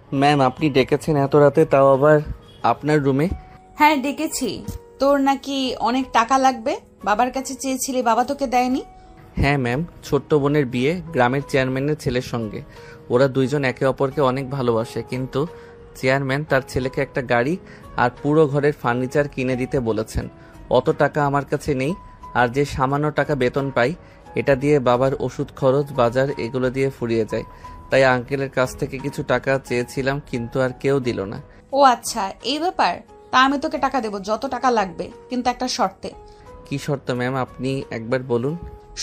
Ma'am, আপনি ডেকেছেন এত রাতে, তাও আবার আপনার রুমে? হ্যাঁ ডেকেছি। তোর নাকি অনেক টাকা লাগবে, বাবার কাছে চেয়েছিলি, বাবা তোকে দেয়নি? হ্যাঁ ম্যাম, ছোট্ট বোনের বিয়ে গ্রামের চেয়ারম্যানের ছেলের সঙ্গে। ওরা দুইজন একে অপরকে অনেক ভালোবাসে, কিন্তু চেয়ারম্যান তার ছেলেকে একটা গাড়ি আর পুরো ঘরের ফার্নিচার কিনে দিতে বলেছেন। অত টাকা আমার কাছে নেই, আর যে সামান্য টাকা বেতন পাই এটা দিয়ে বাবার ওষুধ খরচ, বাজার এগুলো দিয়ে ফুরিয়ে যায়। তাই আঙ্কেলের কাছ থেকে কিছু টাকা চেয়েছিলাম, কিন্তু আর কেউ দিল না। ও আচ্ছা, এই ব্যাপার। তা আমি তোকে টাকা দেবো, যত টাকা লাগবে, কিন্তু একটা শর্তে। কি শর্ত ম্যাম, আপনি একবার বলুন।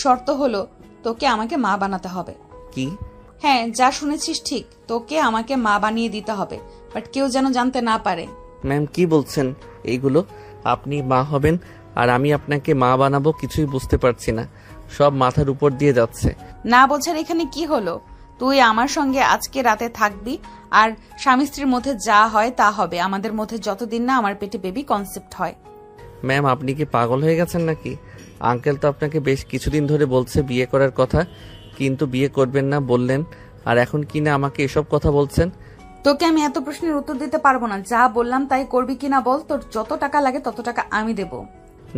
শর্ত হলো তোকে আমাকে মা বানাতে হবে। কি? হ্যাঁ, যা শুনেছিস ঠিক, তোকে আমাকে মা বানিয়ে দিতে হবে, বাট কেউ যেন জানতে না পারে। ম্যাম কি বলছেন এইগুলো? আপনি মা হবেন আর আমি আপনাকে মা বানাবো? কিছুই বুঝতে পারছি না, সব মাথার উপর দিয়ে যাচ্ছে। না বোঝার এখানে কি হলো? তুই আমার সঙ্গে আজকে রাতে থাকবি, আর স্বামী স্ত্রীর মধ্যে যা হয় তা হবে, আমাদের মধ্যে যতদিন না আমার পেটে বেবি কনসেপ্ট হয়। ম্যাম আপনি কি পাগল হয়ে গেছেন নাকি? আঙ্কেল তো আপনাকে বেশ কিছুদিন ধরে বলছে বিয়ে করার কথা, কিন্তু বিয়ে করবেন না বললেন, আর এখন কি না আমাকে এসব কথা বলছেন? তোকে আমি এত প্রশ্নের উত্তর দিতে পারবো না, যা বললাম তাই করবি কিনা বল। তোর যত টাকা লাগে তত টাকা আমি দেব।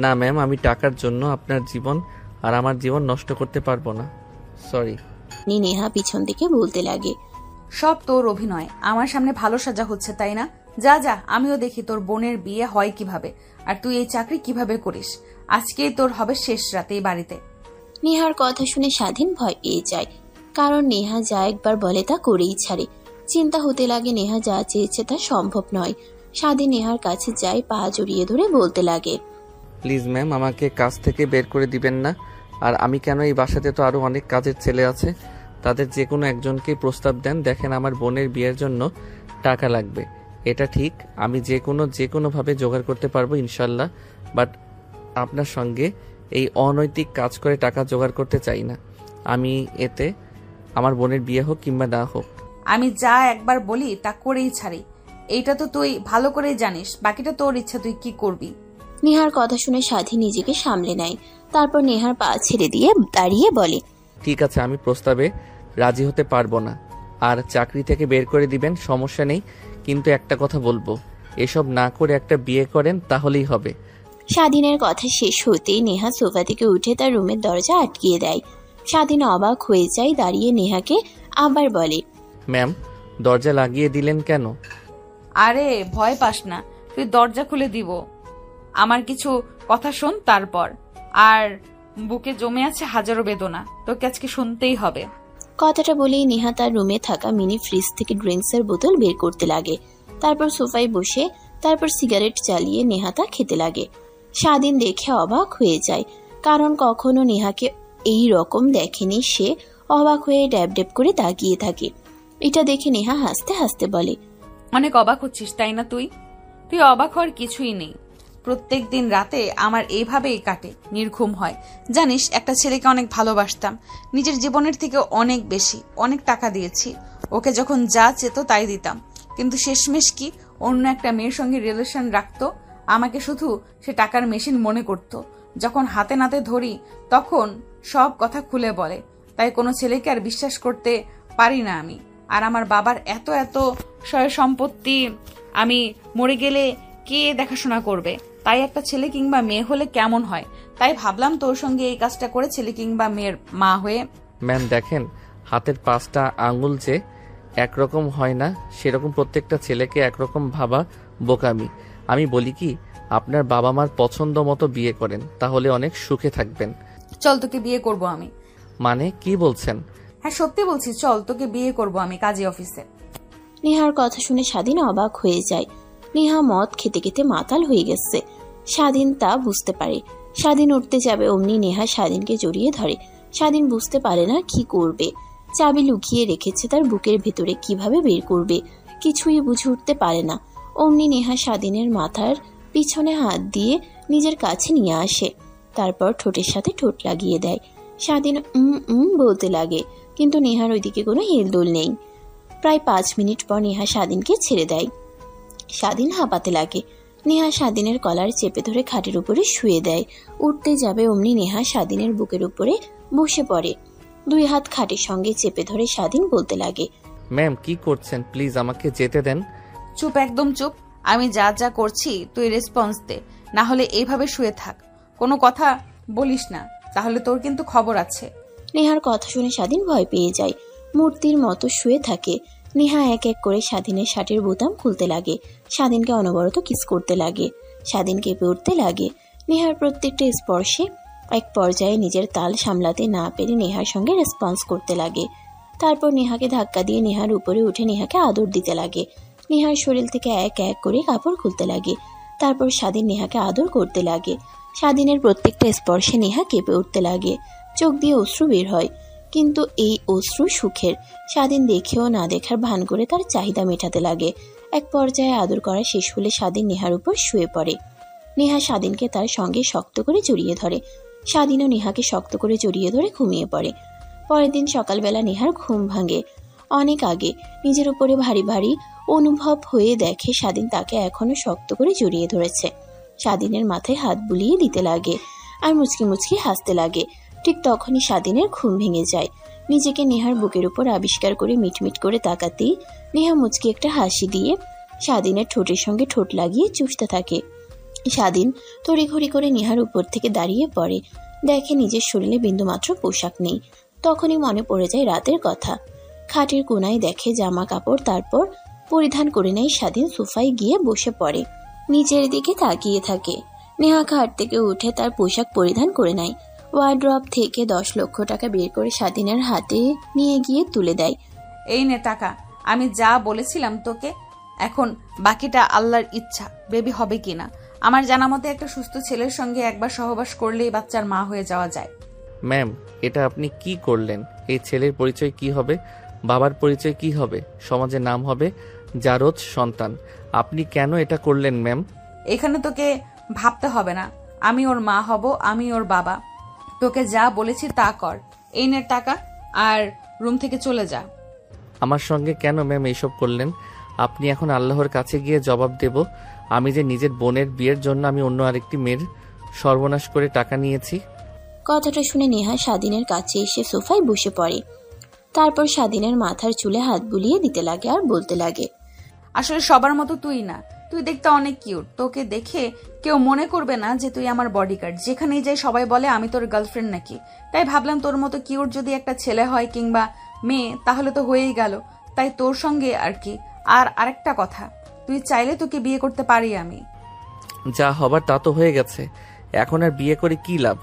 না ম্যাম, আমি টাকার জন্য আপনার জীবন আর আমার জীবন নষ্ট করতে পারবো না, সরি। নেহা পিছন থেকে বলতে লাগে, সব তোর অভিনয়, আমার সামনে ভালো সাজা হচ্ছে তাই না? যা যা, আমিও দেখি তোর বোনের বিয়ে হয় কিভাবে, আর তুই এই চাকরি কিভাবে করিস। আজকেই তোর হবে শেষ রাতে এই বাড়িতে। নেহার কথা শুনে স্বাধীন ভয় পেয়ে যায়, কারণ নেহা যা একবার বলে তা করেই ছাড়ে। চিন্তা হতে লাগে নেহা যা চেয়েছে তা সম্ভব নয়। স্বাধীন নেহার কাছে যায়, পা জড়িয়ে ধরে বলতে লাগে, প্লিজ ম্যাম, আমাকে কাজ থেকে বের করে দিবেন না। আর আমি কেন, এই বাসাতে তো আরো অনেক কাজের ছেলে আছে, তাদের যে কোনো একজনকে প্রস্তাব দেন। দেখেন, আমার বোনের বিয়ের জন্য টাকা লাগবে, এটা ঠিক, আমি যে কোনোভাবে জোগাড় করতে পারবো ইনশাল্লাহ, বাট আপনার সঙ্গে এই অনৈতিক কাজ করে টাকা জোগাড় করতে চাই না। আমি এতে আমার বোনের বিয়ে হোক কিংবা না হোক, আমি যা একবার বলি তা করেই ছাড়ি, এইটা তো তুই ভালো করেই জানিস, বাকিটা তোর ইচ্ছা, তুই কি করবি। নেহার কথা শুনে স্বাধীন নিজেকে সামলে নেয়, তারপর নেহার পা ছেড়ে দিয়ে দাঁড়িয়ে বলে, ঠিক আছে, আমি প্রস্তাবে রাজি হতে পারবো না, আর চাকরি থেকে বের করে দিবেন সমস্যা নেই, কিন্তু একটা কথা বলবো, এসব না করে একটা বিয়ে করেন তাহলেই হবে। স্বাধীনের কথা শেষ হতেই নেহা সোফা থেকে উঠে তার রুমের দরজা আটকিয়ে দেয়। স্বাধীন অবাক হয়ে যায়, দাঁড়িয়ে নেহাকে আবার বলে, ম্যাম, দরজা লাগিয়ে দিলেন কেন? আরে ভয় পাস না, তুই দরজা খুলে দিব, আমার কিছু কথা শোন তারপর। আর বুকে জমে আছে হাজারো বেদনা, তোকে আজকে শুনতেই হবে। কথাটা বলেই নেহা তার রুমে থাকা মিনি ফ্রিজ থেকে ড্রিঙ্কসের বোতল বের করতে লাগে। তারপর সোফায় বসে তারপর সিগারেট জ্বালিয়ে নেহা তা খেতে লাগে। স্বাধীন দেখে অবাক হয়ে যায়, কারণ কখনো নেহাকে এই রকম দেখেনি সে। অবাক হয়ে ড্যাব ড্যাব করে তাকিয়ে থাকে। এটা দেখে নেহা হাসতে হাসতে বলে, অনেক অবাক হচ্ছিস তাই না? তুই তুই অবাক হওয়ার কিছুই নেই। প্রত্যেক দিন রাতে আমার এইভাবেই কাটে, নির্ঘুম হয়। জানিস, একটা ছেলেকে অনেক ভালোবাসতাম, নিজের জীবনের থেকে অনেক বেশি, অনেক টাকা দিয়েছি ওকে, যখন যা চেত তাই দিতাম, কিন্তু শেষমেশ কি অন্য একটা মেয়ের সঙ্গে রিলেশন রাখতো। আমাকে শুধু সে টাকার মেশিন মনে করত। যখন হাতে নাতে ধরি তখন সব কথা খুলে বলে, তাই কোনো ছেলেকে আর বিশ্বাস করতে পারি না আমি। আর আমার বাবার এত এত সয় সম্পত্তি, আমি মরে গেলে কে দেখাশোনা করবে? তাই একটা ছেলে কিংবা মেয়ে হলে কেমন হয়, তাই ভাবলাম তোর সঙ্গে এই কাজটা করে ছেলে কিংবা মেয়ের মা হয়ে। ম্যাম দেখেন, হাতের 5টা আঙুল যে একরকম হয় না, সেরকম প্রত্যেকটা ছেলেকে একরকম ভাবা বোকামি। আমি বলি কি, আপনার বাবা মার পছন্দ মতো বিয়ে করেন, তাহলে অনেক সুখে থাকবেন। চল, তোকে বিয়ে করব আমি। মানে কি বলছেন? হ্যাঁ সত্যি বলছি, চল তোকে বিয়ে করব আমি কাজী অফিসে। নেহার কথা শুনে স্বাধীন অবাক হয়ে যায়। নেহা মদ খেতে খেতে মাতাল হয়ে গেছে, স্বাধীন তা বুঝতে পারে। স্বাধীন উঠতে যাবে, অমনি নেহা স্বাধীনকে জড়িয়ে ধরে। স্বাধীন বুঝতে পারে না কি করবে। চাবি লুকিয়ে রেখেছে তার বুকের ভেতরে, কিভাবে বের করবে কিছুই বুঝে উঠতে পারে না। অমনি নেহা স্বাধীনের মাথার পিছনে হাত দিয়ে নিজের কাছে নিয়ে আসে, তারপর ঠোঁটের সাথে ঠোঁট লাগিয়ে দেয়। স্বাধীন বলতে লাগে, কিন্তু নেহার ওইদিকে কোনো হেলদোল নেই। প্রায় 5 মিনিট পর নেহা স্বাধীনকে ছেড়ে দেয়। স্বাধীন হাঁপাতে লাগে। নেহা স্বাধীনের কলার চেপে ধরে খাটের উপরে শুয়ে দেয়। উঠতে যাবে, অমনি নেহা স্বাধীনের বুকের উপরে বসে পড়ে। 2 হাত খাটের সঙ্গে চেপে ধরে স্বাধীন বলতে লাগে, ম্যাম কি করছেন, প্লিজ আমাকে যেতে দেন। চুপ, একদম চুপ। আমি যা যা করছি তুই রেসপন্স দে, না হলে এইভাবে শুয়ে থাক, কোনো কথা বলিস না, তাহলে তোর কিন্তু খবর আছে। নেহার কথা শুনে স্বাধীন ভয় পেয়ে যায়, মূর্তির মতো শুয়ে থাকে। নেহা এক এক করে স্বাধীনের শার্টের বোতাম খুলতে লাগে, স্বাধীনকে অনবরত কিস করতে লাগে। স্বাধীন কেঁপে উঠতে লাগে। নেহার প্রত্যেকটা স্পর্শে এক পর্যায়ে নিজের তাল সামলাতে না পেরে নেহার সঙ্গে রেসপন্স করতে লাগে। তারপর নেহাকে ধাক্কা দিয়ে নেহার উপরে উঠে নেহাকে আদর দিতে লাগে। নেহার শরীর থেকে এক এক করে কাপড় খুলতে লাগে। তারপর স্বাধীন নেহাকে আদর করতে লাগে। স্বাধীনের প্রত্যেকটা স্পর্শে নেহা কেঁপে উঠতে লাগে, চোখ দিয়ে অশ্রু বের হয়, কিন্তু এই অশ্রু সুখের। স্বাধীন দেখেও না দেখার ভান করে তার চাহিদা মেটাতে লাগে। এক পর্যায়ে আদর করা শেষ হলে স্বাধীন নেহার উপর শুয়ে পড়ে। নেহা স্বাধীনকে তার সঙ্গে শক্ত করে জড়িয়ে ধরে। স্বাধীনও নেহাকে শক্ত করে জড়িয়ে ধরে ঘুমিয়ে পড়ে। পরের দিন সকালবেলা নেহার ঘুম ভাঙে অনেক আগে। নিজের উপরে ভারী ভারী অনুভব হয়ে দেখে স্বাধীন তাকে এখনো শক্ত করে জড়িয়ে ধরেছে। স্বাধীনের মাথায় হাত বুলিয়ে দিতে লাগে আর মুচকি মুচকি হাসতে লাগে। ঠিক তখনই স্বাধীনের ঘুম ভেঙে যায়। নিজেকে নেহার বুকের উপর আবিষ্কার করে মিটমিট করে তাকাতেই নেহা মুচকি একটা হাসি দিয়ে স্বাধীনের ঠোঁটের সঙ্গে ঠোঁট লাগিয়ে চুষতে থাকে। স্বাধীন তড়িঘড়ি করে নেহার উপর থেকে দাঁড়িয়ে পড়ে, দেখে নিজের শরীরে বিন্দুমাত্র পোশাক নেই। তখনই মনে পড়ে যায় রাতের কথা। খাটের কোনায় দেখে জামা কাপড়, তারপর পরিধান করে নেয়। স্বাধীন সোফায় গিয়ে বসে পড়ে, নিচের দিকে তাকিয়ে থাকে। নেহা খাট থেকে উঠে তার পোশাক পরিধান করে নেয়। ওয়ার্ড্রপ থেকে 10 লক্ষ টাকা বের করে স্বাধীনের হাতে নিয়ে গিয়ে তুলে দেয়। এই নে টাকা, আমি যা বলেছিলাম তোকে, এখন বাকিটা আল্লাহর ইচ্ছা, বেবি হবে কিনা। আমার জানা মতে একটা সুস্থ ছেলের সঙ্গে একবার সহবাস করলেই বাচ্চার মা হয়ে যাওয়া যায়। ম্যাম এটা আপনি কি করলেন? এই ছেলের পরিচয় কি হবে, বাবার পরিচয় কি হবে, সমাজে নাম হবে জারজ সন্তান। আপনি কেন এটা করলেন ম্যাম? এখানে তোকে ভাবতে হবে না, আমি ওর মা হব, আমি ওর বাবা। তোকে যা বলেছি তা কর। এই নে টাকা, আর রুম থেকে চলে যা। আমার সঙ্গে কেন ম্যাম এইসব করলেন? আপনি এখন আল্লাহর কাছে গিয়ে জবাব দেব আমি যে নিজের বোনের বিয়ের জন্য আমি অন্য আরেকটি মেয়ের সর্বনাশ করে টাকা নিয়েছি। কথাটা শুনে নেহা স্বাধীনের কাছে এসে সোফায় বসে পড়ে। তারপর স্বাধীনের মাথার চুলে হাত বুলিয়ে দিতে লাগে আর বলতে লাগে, আসলে সবার মতো তুই না, তুই দেখতে অনেক কিউট। তোকে দেখে কেউ মনে করবে না যে তুই আমার বডিগার্ড। যেখানেই যাই সবাই বলে আমি তোর গার্লফ্রেন্ড নাকি। তাই ভাবলাম তোর মতো কিউট যদি একটা ছেলে হয় কিংবা মেয়ে তাহলে তো হয়েই গেল, তাই তোর সঙ্গে আর কি। আর আরেকটা কথা, তুই চাইলে তোকে বিয়ে করতে পারি আমি। যা হবার তা তো হয়ে গেছে, এখন আর বিয়ে করে কি লাভ?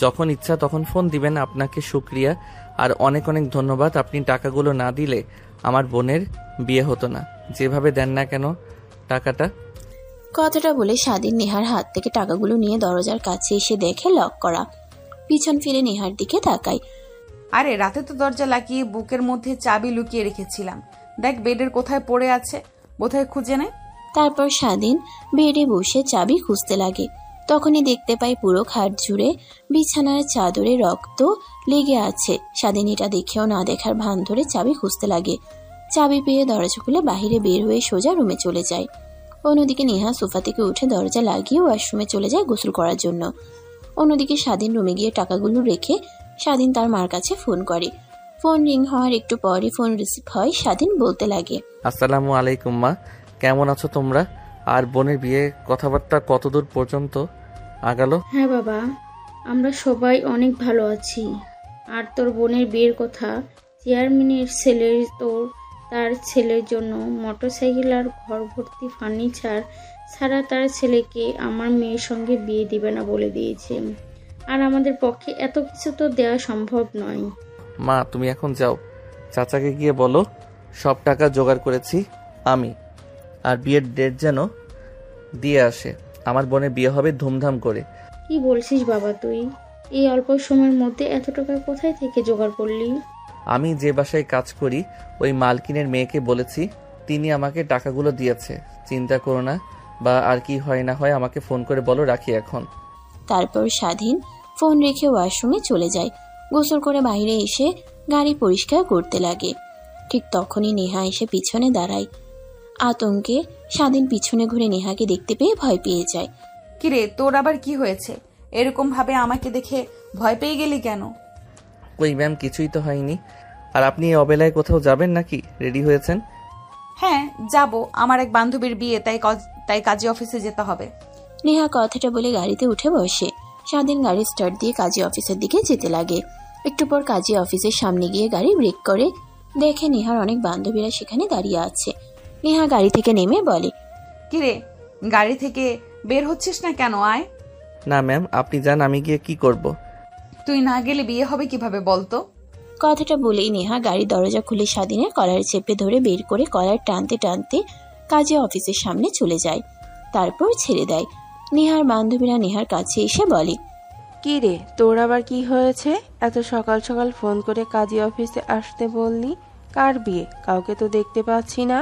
যখন ইচ্ছা তখন ফোন দিবেন। আপনাকে শুক্রিয়া আর অনেক অনেক ধন্যবাদ। আপনি টাকাগুলো না দিলে আমার বোনের বিয়ে হতো না। যেভাবে দেন না কেন টাকাটা। কথাটা বলে স্বাধীন নেহার হাত থেকে টাকাগুলো নিয়ে দরজার কাছে এসে দেখে লক করা। পিছন ফিরে নেহার দিকে তাকায়। আরে রাতে তো দরজা লাগিয়ে বুকের মধ্যে চাবি লুকিয়ে রেখেছিলাম, দেখ বেডের কোথায় পড়ে আছে, বোধহয় খুঁজে নে। তারপর স্বাধীন বেডে বসে চাবি খুঁজতে লাগে। তখনই দেখতে পায় পুরো খাট জুড়ে বিছানার চাদরে রক্ত লেগে আছে। স্বাধীন এটা দেখেও না দেখার ভান ধরে চাবি খুঁজতে লাগে। চাবি পেয়ে দরজা খুলে বাহিরে বের হয়ে সোজা রুমে চলে যায়। অন্যদিকে নেহা সোফা থেকে উঠে দরজা লাগিয়ে ওয়াশরুমে চলে যায় গোসল করার জন্য। অন্যদিকে স্বাধীন রুমে গিয়ে টাকাগুলো রেখে স্বাধীন তার মার কাছে ফোন করে। ফোন রিং হওয়ার একটু পরই ফোন রিসিভ হয়। স্বাধীন বলতে লাগে, আসসালামু আলাইকুম মা, কেমন আছো তোমরা? আর বোনের বিয়ে কথাবার্তা কতদূর পর্যন্ত আগালো? হ্যাঁ বাবা, আমরা সবাই অনেক ভালো আছি। আর তোর বোনের বিয়ের কথা, চেয়ারম্যানের ছেলের তার ছেলের জন্য মোটরসাইকেল আর ঘর ভর্তি ফার্নিচার ছাড়া তার ছেলেকে আমার মেয়ের সঙ্গে বিয়ে দিবে না বলে দিয়েছে। আর আমাদের পক্ষে এত কিছু তো দেওয়া সম্ভব নয়। মা তুমি এখন যাও, চাচাকে গিয়ে বলো সব টাকা জোগাড় করেছি আমি, আর বিয়ের ডেট যেন দিয়ে আসে। আমার বোনের বিয়ে হবে ধুমধাম করে। কি বলছিস বাবা তুই? এই অল্প সময়ের মধ্যে এত টাকা কোথায় থেকে জোগাড় করলি? আমি যে বাসায় কাজ করি ওই মালকিনের মেয়েকে বলেছি, তিনি আমাকে টাকাগুলো দিয়েছে। চিন্তা করো না, বা আর কি হয় না হয় আমাকে ফোন করে বলো। রাখি এখন। তারপর স্বাধীন ফোন রেখে ওয়াশরুমে চলে যায়। গোসল করে বাইরে এসে গাড়ি পরিষ্কার করতে লাগে। ঠিক তখনই নেহা এসে পিছনে দাঁড়ায়। আতঙ্কে স্বাধীন পিছনে ঘুরে নেহাকে দেখতে পেয়ে ভয় পেয়ে যায়। কিরে, তোর আবার কি হয়েছে? এরকম ভাবে আমাকে দেখে ভয় পেয়ে গেলি কেন? কই ম্যাম, কিছুই তো হয়নি। আর আপনি এই অবেলায় কোথাও যাবেন নাকি? রেডি হয়েছেন? হ্যাঁ যাব, আমার এক বান্ধবীর বিয়ে, তাই কাজী অফিসে যেতে হবে। নেহা কথাটা বলে গাড়িতে উঠে বসে। স্বাধীন গাড়ি স্টার্ট দিয়ে কাজী অফিসের দিকে যেতে লাগে। একটু পর কাজী অফিসের সামনে গিয়ে গাড়ি ব্রেক করে। দেখে নেহার অনেক বান্ধবীরা সেখানে দাঁড়িয়ে আছে। নেহা গাড়ি থেকে নেমে বলে, কিরে, গাড়ি থেকে বের হচ্ছিস না কেন? আয়। না ম্যাম, আপনি যান, আমি গিয়ে কি করব? তুই না গেলে বিয়ে হবে কিভাবে বলতো? কথাটা বলেই নেহা গাড়ির দরজা খুলে স্বাধীনের কলার চেপে ধরে বের করে কলার টানতে টানতে কাজী অফিসের সামনে চলে যায়। তারপর ছেড়ে দেয়। নেহার বান্ধবীরা নেহার কাছে এসে বলে, কি রে, তোর আবার কি হয়েছে? এত সকাল সকাল ফোন করে কাজী অফিসে আসতে বললি? কার বিয়ে? কাউকে তো দেখতে পাচ্ছি না।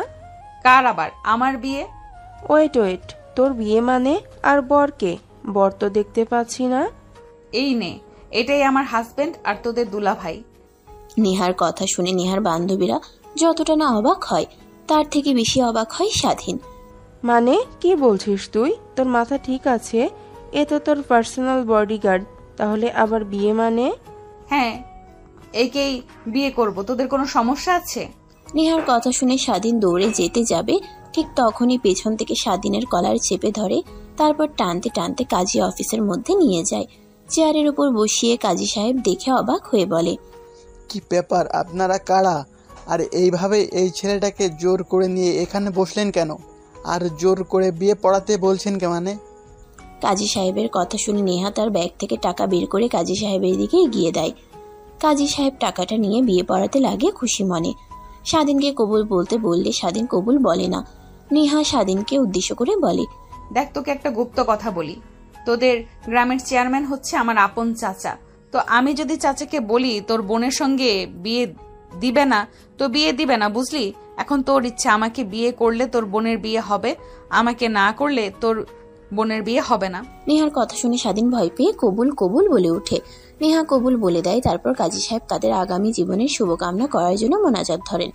কার আবার? আমার বিয়ে। ওয়েট, তোর বিয়ে মানে? আর বরকে? বর তো দেখতে পাচ্ছি না। এই নে, এটাই আমার হাজবেন্ড আর তোদের দুলা ভাই। নেহার কথা শুনে নেহার বান্ধবীরা যতটা না অবাক হয় তার থেকে বেশি অবাক হয় স্বাধীন। মানে কি বলছিস তুই? তোর মাথা ঠিক আছে? এ তো তোর পার্সোনাল বডিগার্ড, তাহলে আবার বিয়ে মানে? হ্যাঁ, একেই বিয়ে করব। তোদের কোনো সমস্যা আছে? নেহার কথা শুনে স্বাধীন দৌড়ে যেতে যাবে, ঠিক তখনই পেছন থেকে স্বাধীনের কলার চেপে ধরে। তারপর টানতে টানতে কাজী অফিসের মধ্যে নিয়ে যায়। চেয়ারের উপর বসিয়ে কাজী সাহেব দেখে অবাক হয়ে বলে, কি ব্যাপার, আপনারা কারা? আর এইভাবে এই ছেলেটাকে জোর করে নিয়ে এখানে বসলেন কেন? আর জোর করে বিয়ে পড়াতে বলছেন কে মানে? কাজী সাহেবের কথা শুনে নেহা তার ব্যাগ থেকে টাকা বের করে কাজী সাহেবের দিকে এগিয়ে দেয়। কাজী সাহেব টাকাটা নিয়ে বিয়ে পড়াতে লাগে খুশি মনে। স্বাধীনকে কবুল বলতে বললে স্বাধীন কবুল বলে না। নেহা স্বাধীনকে উদ্দেশ্য করে বলে, দেখ, তোকে একটা গুপ্ত কথা বলি। তোদের গ্রামের চেয়ারম্যান হচ্ছে আমার আপন চাচা। তো আমি যদি চাচাকে বলি তোর বোনের সঙ্গে বিয়ে দিবে না, তো বিয়ে দিবে না, বুঝলি? এখন তোর ইচ্ছা, আমাকে বিয়ে করলে তোর বোনের বিয়ে হবে, আমাকে না করলে তোর বোনের বিয়ে হবে না। নেহার কথা শুনে স্বাধীন ভয় পেয়ে কবুল কবুল বলে ওঠে। নেহা কবুল বলে দেয়। তারপর কাজী সাহেব তাদের আগামী জীবনের শুভকামনা করার জন্য মোনাজাত ধরেন।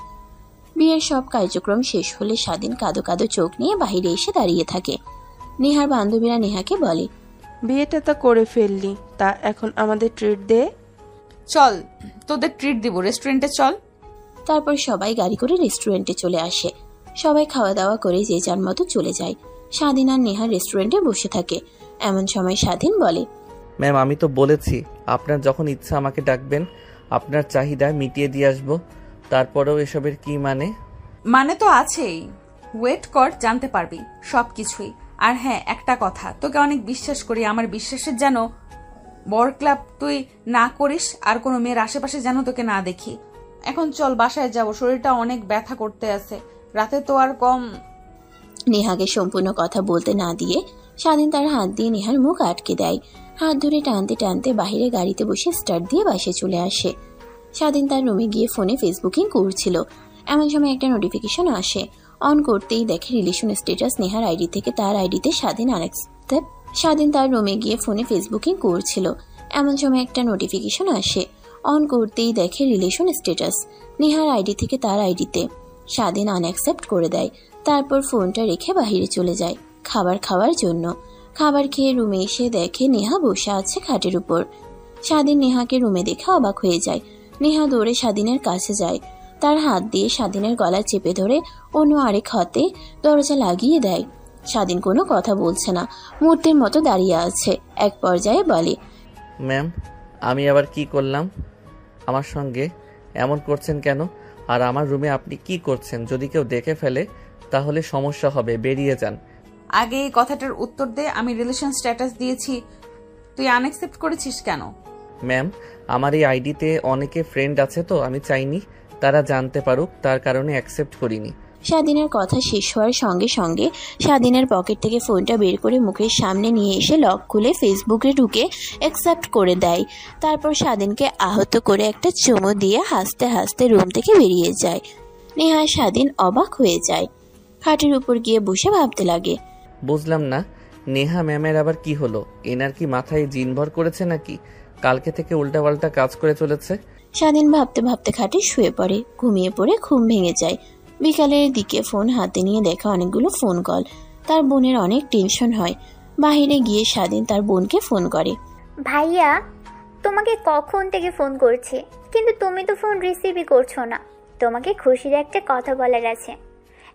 বিয়ের সব কার্যক্রম শেষ হলে স্বাধীন কাঁদো কাঁদো চোখ নিয়ে বাহিরে এসে দাঁড়িয়ে থাকে। নেহার বান্ধবীরা নেহাকে বলে, বিয়েটা তো করে ফেললি, তা এখন আমাদের ট্রিট দে। চল, তোদের ট্রিট দিব, রেস্টুরেন্টে চল। তারপর সবাই গাড়ি করে রেস্টুরেন্টে চলে আসে। সবাই খাওয়া দাওয়া করে যে যার মতো চলে যায়। স্বাধীন আর নেহা রেস্টুরেন্টে বসে থাকে। এমন সময় স্বাধীন বলে, ম্যাম, আমি তো বলেছি আপনার যখন ইচ্ছা আমাকে ডাকবেন, আপনার চাহিদা মিটিয়ে দিয়ে আসবো। তারপরেও এসবের কি মানে? মানে তো আছেই, ওয়েট কর, জানতে পারবি সবকিছুই। আর হ্যাঁ, একটা কথা, তোকে অনেক বিশ্বাস করি। আমার বিশ্বাসের যেন বর ক্লাব তুই না করিস, আর কোনো মেয়ের আশেপাশে যেন তোকে না দেখি। এখন চল, বাসায় যাব, শরীরটা অনেক ব্যথা করতে আছে, রাতে তো আর কম। নেহাকে সম্পূর্ণ কথা বলতে না দিয়ে স্বাধীন তার হাত দিয়ে নেহার মুখ আটকে দেয়। হাত ধরে টানতে টানতে বাহিরে গাড়িতে বসে স্টার্ট দিয়ে বাসে চলে আসে। স্বাধীন তার রুমে গিয়ে ফোনে ফেসবুকিং করছিল। এমন সময় একটা নোটিফিকেশন আসে। অন করতেই দেখে রিলেশন স্ট্যাটাস নেহার আইডি থেকে তার আইডিতে স্বাধীন আনএক্সেপ্টেড। স্বাধীন তার রুমে গিয়ে ফোনে ফেসবুকিং করছিল। এমন সময় একটা নোটিফিকেশন আসে। অন করতেই দেখে রিলেশন স্ট্যাটাস নেহার আইডি থেকে তার আইডিতে। স্বাধীন আনএক্সেপ্ট করে দেয়। তারপর ফোনটা রেখে বাহিরে চলে যায় খাবার খাওয়ার জন্য। খাবার খেয়ে রুমে এসে দেখে নেহা বসে আছে খাটের উপর। স্বাধীন নেহাকে রুমে দেখে অবাক হয়ে যায়। নেহা দৌড়ে স্বাধীনের কাছে যায়। তার হাত দিয়ে স্বাধীনের গলা চেপে ধরে অন্য আরেক হাতে দরজা লাগিয়ে দেয়। স্বাধীন কোনো কথা বলছে না, মূর্তির মতো দাঁড়িয়ে আছে। এক পর্যায়ে বলে, ম্যাম, আমি আবার কি করলাম? আমার সঙ্গে এমন করছেন কেন? আর আমার রুমে আপনি কি করছেন? যদি কেউ দেখে ফেলে তাহলে সমস্যা হবে, বেরিয়ে যান। আগে এই কথাটার উত্তর দে, আমি রিলেশন স্ট্যাটাস দিয়েছি, তুই আনএক্সেপ্ট করেছিস কেন? ম্যাম, আমার এই আইডিতে অনেকে ফ্রেন্ড আছে, তো আমি চাইনি তারা জানতে পারুক, তার কারণে অ্যাকসেপ্ট করিনি। স্বাধীনের কথা শেষ হওয়ার সঙ্গে সঙ্গে স্বাধীনের পকেট থেকে ফোনটা বের করে মুখের সামনে নিয়ে এসে লক খুলে ফেসবুকে ঢুকে অ্যাকসেপ্ট করে দেয়। তারপর স্বাধীনকে আহত করে একটা চুমু দিয়ে হাসতে হাসতে রুম থেকে বেরিয়ে যায়। নেহা স্বাধীন অবাক হয়ে যায়। খাটের উপর গিয়ে বসে ভাবতে লাগে, বুঝলাম না, নেহা ম্যামের আবার কি হলো? এনার কি মাথায় জিন ভর করেছে নাকি? কালকে থেকে উল্টাপাল্টা কাজ করে চলেছে। স্বাধীন ভাবতে ভাবতে খাটে শুয়ে পড়ে। ঘুমিয়ে পড়ে ঘুম ভেঙে যায়। বিকালের দিকে ফোন হাতে নিয়ে দেখা অনেকগুলো ফোন কল। তার বোনের অনেক টেনশন হয়। বাহিরে গিয়ে স্বাধীন তার বোনকে ফোন করে। ভাইয়া, তোমাকে কখন থেকে ফোন করছি, কিন্তু তুমি তো ফোন রিসিভই করছো না। তোমাকে খুশির একটা কথা বলার আছে,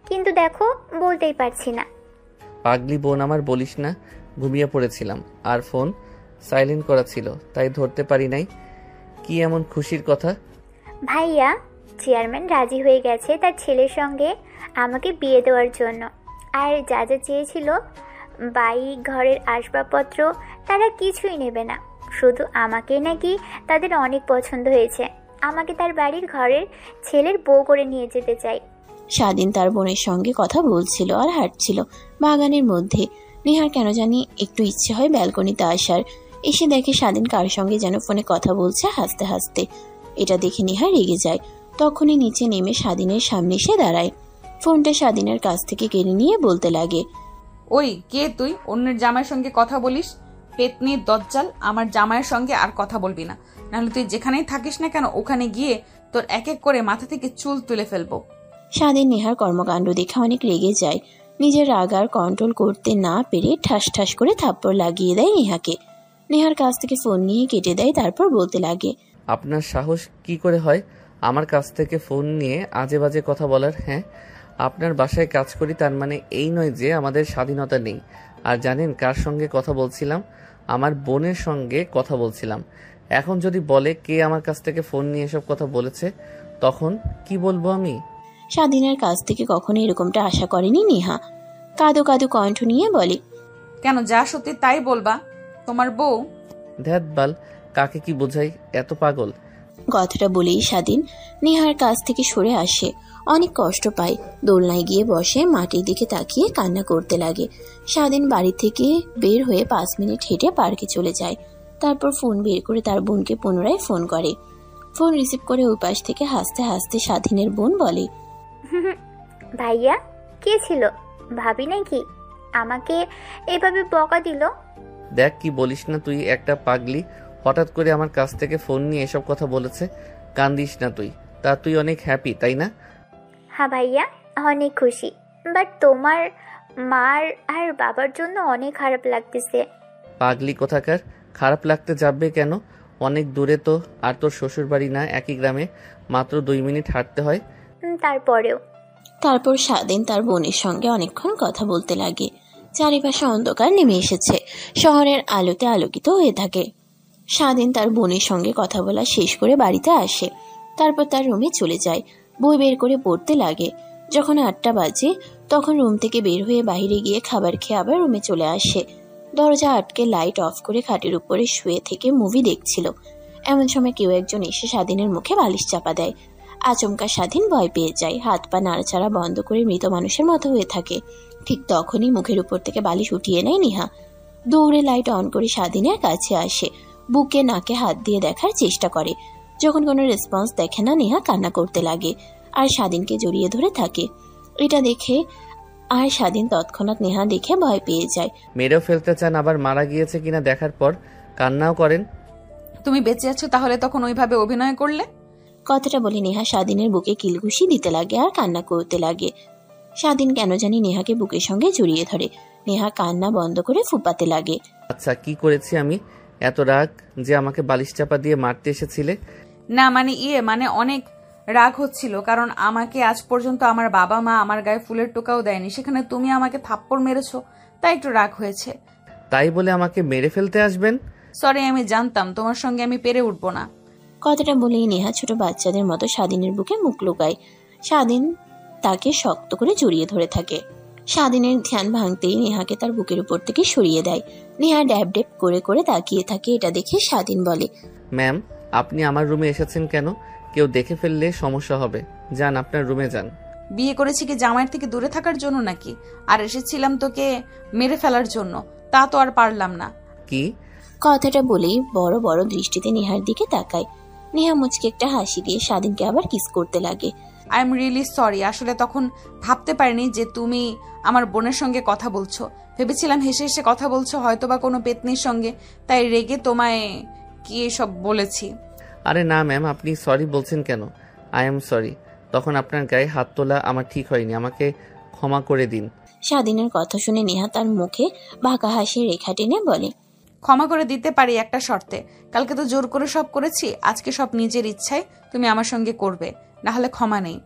কিন্তু দেখো বলতেই পারছি না। পাগলি বোন আমার, বলিস না, ঘুমিয়ে পড়েছিলাম আর ফোন সাইলেন্ট করা ছিল, তাই ধরতে পারি নাই। কি এমন খুশির কথা? ভাইয়া, চেয়ারম্যান রাজি হয়ে গেছে তার ছেলের সঙ্গে আমাকে বিয়ে দেওয়ার জন্য। আর যা যা চেয়েছিল, বাইক, ঘরের আসবাবপত্র, তারা কিছুই নেবে না। শুধু আমাকে নাকি তাদের অনেক পছন্দ হয়েছে। আমাকে তার বাড়ির ঘরের ছেলের বউ করে নিয়ে যেতে চাই। স্বাধীন তার বোনের সঙ্গে কথা বলছিল আর হাঁটছিল বাগানের মধ্যে। নেহার কেন জানি একটু ইচ্ছে হয় ব্যালকনিতে আসার। এসে দেখে স্বাধীন কার সঙ্গে যেন ফোনে কথা বলছে হাসতে হাসতে। এটা দেখে নেহা রেগে যায়। তখনই নিচে নেমে স্বাধীনের সামনে এসে দাঁড়ায়। ফোনটা স্বাধীনের কাছ থেকে কেড়ে নিয়ে বলতে লাগে, ওই কে তুই? অন্যের জামাইয়ের সঙ্গে কথা বলিস? পেতনির দজ্জাল, আমার জামাইয়ের সঙ্গে আর কথা বলবি না, নাহলে তুই যেখানেই থাকিস না কেন ওখানে গিয়ে তোর এক এক করে মাথা থেকে চুল তুলে ফেলবো। স্বাধীন নেহার কর্মকাণ্ড দেখে অনেক রেগে যায়। নিজের রাগ আর কন্ট্রোল করতে না পেরে ঠাস ঠাস করে থাপ্পড় লাগিয়ে দেয় নেহাকে। নেহার কাছ থেকে ফোন নিয়ে কেটে দেয়, তারপর বলতে লাগে, আপনার সাহস কি করে হয় আমার কাছ থেকে ফোন নিয়ে আজে বাজে কথা বলার? হ্যাঁ, আপনার বাসায় কাজ করি, তার মানে এই নয় যে আমাদের স্বাধীনতা নেই। আর জানেন কার সঙ্গে কথা বলছিলাম? আমার বোনের সঙ্গে কথা বলছিলাম। এখন যদি বলে কে আমার কাছ থেকে ফোন নিয়ে এসব কথা বলেছে, তখন কি বলবো আমি? স্বাধীনের কাছ থেকে কখনো এরকমটা আশা করেনি নেহা। কাঁদো কাঁদো কণ্ঠ নিয়ে বলে, কেন, যা সত্যি তাই বলবা। তোমার বউ। ধ্যাত বাল, কাকে কি বোঝাই, এত পাগল? কথাটা বলেই স্বাধীন নেহার কাছ থেকে সরে আসে। অনেক কষ্ট পায়। দোলনায় গিয়ে বসে মাটির দিকে তাকিয়ে কান্না করতে লাগে। স্বাধীন বাড়ি থেকে বের হয়ে 5 মিনিট হেঁটে পার্কে চলে যায়। তারপর ফোন বের করে তার বোনকে পুনরায় ফোন করে। ফোন রিসিভ করে ওই পাশ থেকে হাসতে হাসতে স্বাধীনের বোন বলে, ভাইয়া, কে ছিল? ভাবি নাকি আমাকে এভাবে বকা দিল? দেখ কি বলিস না তুই, একটা পাগলি হঠাৎ করে আমার কাছ থেকে ফোন নিয়ে এসব কথা বলেছে। কান্দিস না তুই, তা তুই অনেক হ্যাপি তাই না? হ্যাঁ ভাইয়া, অনেক খুশি। বাট তোমার মার আর বাবার জন্য অনেক খারাপ লাগতেছে। পাগলি কোথাকার, খারাপ লাগতে যাবে কেন? অনেক দূরে তো, আর তোর শ্বশুর বাড়ি না একই গ্রামে, মাত্র 2 মিনিট হাঁটতে হয়। তারপরেও। তারপর স্বাধীন তার বোনের সঙ্গে অনেকক্ষণ কথা বলতে লাগে। চারিপাশে অন্ধকার নেমে এসেছে, শহরের আলোতে আলোকিত হয়ে থাকে। স্বাধীন তার বোনের সঙ্গে কথা বলা শেষ করে বাড়িতে আসে। তারপর তার রুমে চলে যায়, বই বের করে পড়তে লাগে। যখন 8টা বাজে তখন রুম থেকে বের হয়ে বাইরে গিয়ে খাবার খেয়ে আবার রুমে চলে আসে। দরজা আটকে লাইট অফ করে খাটের উপরে শুয়ে থেকে মুভি দেখছিল। এমন সময় কেউ একজন এসে স্বাধীনের মুখে বালিশ চাপা দেয়। আচমকা স্বাধীন ভয় পেয়ে যায়, হাত পা নাড়াচাড়া বন্ধ করে মৃত মানুষের মতো হয়ে থাকে। ঠিক তখনই মুখের উপর থেকে বালিশ উঠিয়ে নেয় নেহা। দৌড়ে লাইট অন করে স্বাধীনের কাছে আসে, বুকে নাকে হাত দিয়ে দেখার চেষ্টা করে। যখন কোনো রেসপন্স দেখে না, নেহা কান্না করতে লাগে আর স্বাধীনকে জড়িয়ে ধরে থাকে। এটা দেখে আর স্বাধীন তৎক্ষণাৎ নেহা দেখে ভয় পেয়ে যায়। মেরেও ফেলতে চান, আবার মারা গিয়েছে কিনা দেখার পর কান্নাও করেন। তুমি বেঁচে আছো তাহলে তখন ওইভাবে অভিনয় করলে? কথাটা বলে নেহা স্বাধীনের বুকে কিলঘুষি দিতে লাগে আর কান্না করতে লাগে। স্বাধীন কেন জানি নেহাকে বুকের সঙ্গে জড়িয়ে ধরে। নেহা কান্না বন্ধ করে ফুপাতে লাগে। আচ্ছা, কি করেছি আমি? এত রাগ যে আমাকে বালিশ চাপা দিয়ে মারতে এসেছিলে? না মানে অনেক রাগ হচ্ছিল, কারণ আমাকে আজ পর্যন্ত আমার বাবা মা আমার গায়ে ফুলের টোকাও দেয়নি, সেখানে তুমি আমাকে থাপ্পড় মেরেছো, তাই একটু রাগ হয়েছে। তাই বলে আমাকে মেরে ফেলতে আসবেন? সরি, আমি জানতাম তোমার সঙ্গে আমি পেরে উঠবো না। কথাটা বলেই নেহা ছোট বাচ্চাদের মতো স্বাধীনের বুকে মুখ লুকায়। স্বাধীন তাকে শক্ত করে জড়িয়ে ধরে থাকে। স্বাধীনের ধ্যান ভাঙতেই নেহাকে তার বুকের উপর থেকে সরিয়ে দেয়। নেহা ড্যাব ড্যাব করে করে তাকিয়ে থাকে। এটা দেখে স্বাধীন বলে, ম্যাম, আপনি আমার রুমে এসেছেন কেন? কেউ দেখে ফেললে সমস্যা হবে, যান আপনার রুমে যান। বিয়ে করেছি কি জামাইয়ের থেকে দূরে থাকার জন্য নাকি? আর এসেছিলাম তোকে মেরে ফেলার জন্য, তা তো আর পারলাম না। কি? কথাটা বলেই বড় বড় দৃষ্টিতে নেহার দিকে তাকায়। নেহা মুচকে একটা হাসি দিয়ে স্বাধীনকে আবার কিস করতে লাগে। আই এম রিয়েলি সরি, আসলে তখন ভাবতে পারিনি যে তুমি আমার বোনের সঙ্গে কথা বলছো। ভেবেছিলাম হেসে হেসে কথা বলছো, হয়তো বা কোনো পেতনির সঙ্গে, তাই রেগে তোমায় কি এসব বলেছি। আরে না ম্যাম, আপনি সরি বলছেন কেন? I am sorry. তখন আপনার গায়ে হাত তোলা আমার ঠিক হয়নি, আমাকে ক্ষমা করে দিন। স্বাধীনের কথা শুনে নেহা তার মুখে বাঁকা হাসির রেখা টেনে বলে, ক্ষমা করে দিতে পারি একটা শর্তে। কালকে তো জোর করে সব করেছি, আজকে সব নিজের ইচ্ছায় তুমি আমার সঙ্গে করবে, না হলে ক্ষমা নেই।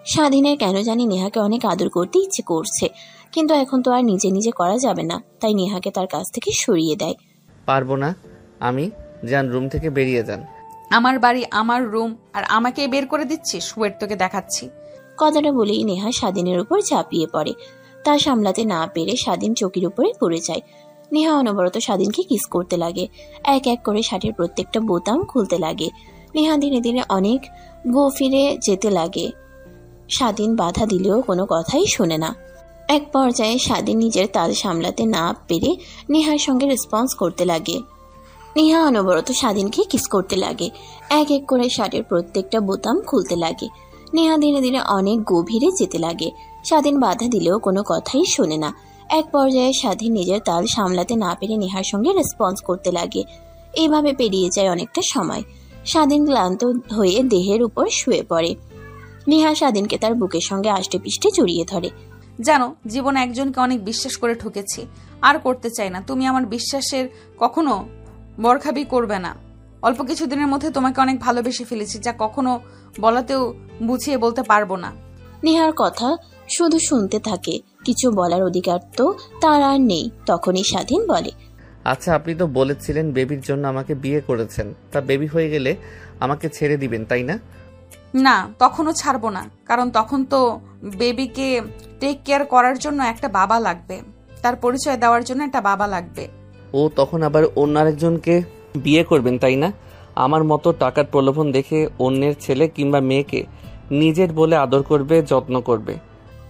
স্বাধীনের কেন জানি নেহাকে অনেক আদর করতে ইচ্ছে করছে, কিন্তু এখন তো আর নিজে নিজে করা যাবে না, তাই নেহাকে তার কাছ থেকে সরিয়ে দেয়। পারবো না আমি। যান, রুম থেকে বেরিয়ে যান। আমার বাড়ি, আমার রুম, আর আমাকে বের করে দিচ্ছিস? ওয়েট, তোকে দেখাচ্ছি। কথাটা বলেই নেহা স্বাধীনের উপর ঝাঁপিয়ে পড়ে। তা সামলাতে না পেরে স্বাধীন চৌকির উপরে পড়ে যায়। নেহা অনবরত স্বাধীনকে কিস করতে লাগে, এক এক করে শার্টের প্রত্যেকটা বোতাম খুলতে লাগে। নেহা ধীরে ধীরে অনেক গভীরে যেতে লাগে। স্বাধীন বাধা দিলেও কোনো কথাই শোনে না। এক পর্যায়ে স্বাধীন নিজের তাল সামলাতে না পেরে নেহার সঙ্গে রেসপন্স করতে লাগে। নেহা অনবরত স্বাধীনকে কিস করতে লাগে, এক এক করে শার্টের প্রত্যেকটা বোতাম খুলতে লাগে। নেহা ধীরে ধীরে অনেক গভীরে যেতে লাগে। স্বাধীন বাধা দিলেও কোনো কথাই শোনে না। এক পর্যায়ে স্বাধীন নিজের তাল সামলাতে না পেরে নেহার সঙ্গে রেসপন্স করতে লাগে। এইভাবে পেরিয়ে যায় অনেকটা সময়। স্বাধীন ক্লান্ত হয়ে দেহের উপর শুয়ে পড়ে। নেহা স্বাধীনকে তার বুকের সঙ্গে আষ্টে পিষ্টে জড়িয়ে ধরে। জানো, জীবনে একজনকে অনেক বিশ্বাস করে ঠকেছি, আর করতে চাই না। তুমি আমার বিশ্বাসের কখনো বরখাবি করবে না। অল্প কিছুদিনের মধ্যে তোমাকে অনেক ভালোবেসে ফেলেছি, যা কখনো বলাতেও বুঝিয়ে বলতে পারবো না। নেহার কথা শুধু শুনতে থাকে, কিছু বলার অধিকার তো তার আর নেই। তখনই স্বাধীন বলে, আচ্ছা, আপনি তো বলেছিলেন বেবির জন্য আমাকে বিয়ে করেছেন, তা বেবি হয়ে গেলে আমাকে ছেড়ে দিবেন, তাই না? না, তখনও ছাড়বো না, কারণ তখন তো বেবিকে টেক কেয়ার করার জন্য একটা বাবা লাগবে, তার পরিচয় দেওয়ার জন্য একটা বাবা লাগবে। ও তখন আবার অন্য আরেকজনকে বিয়ে করবেন, তাই না? আমার মতো টাকার প্রলোভন দেখে অন্যের ছেলে কিংবা মেয়েকে নিজের বলে আদর করবে, যত্ন করবে।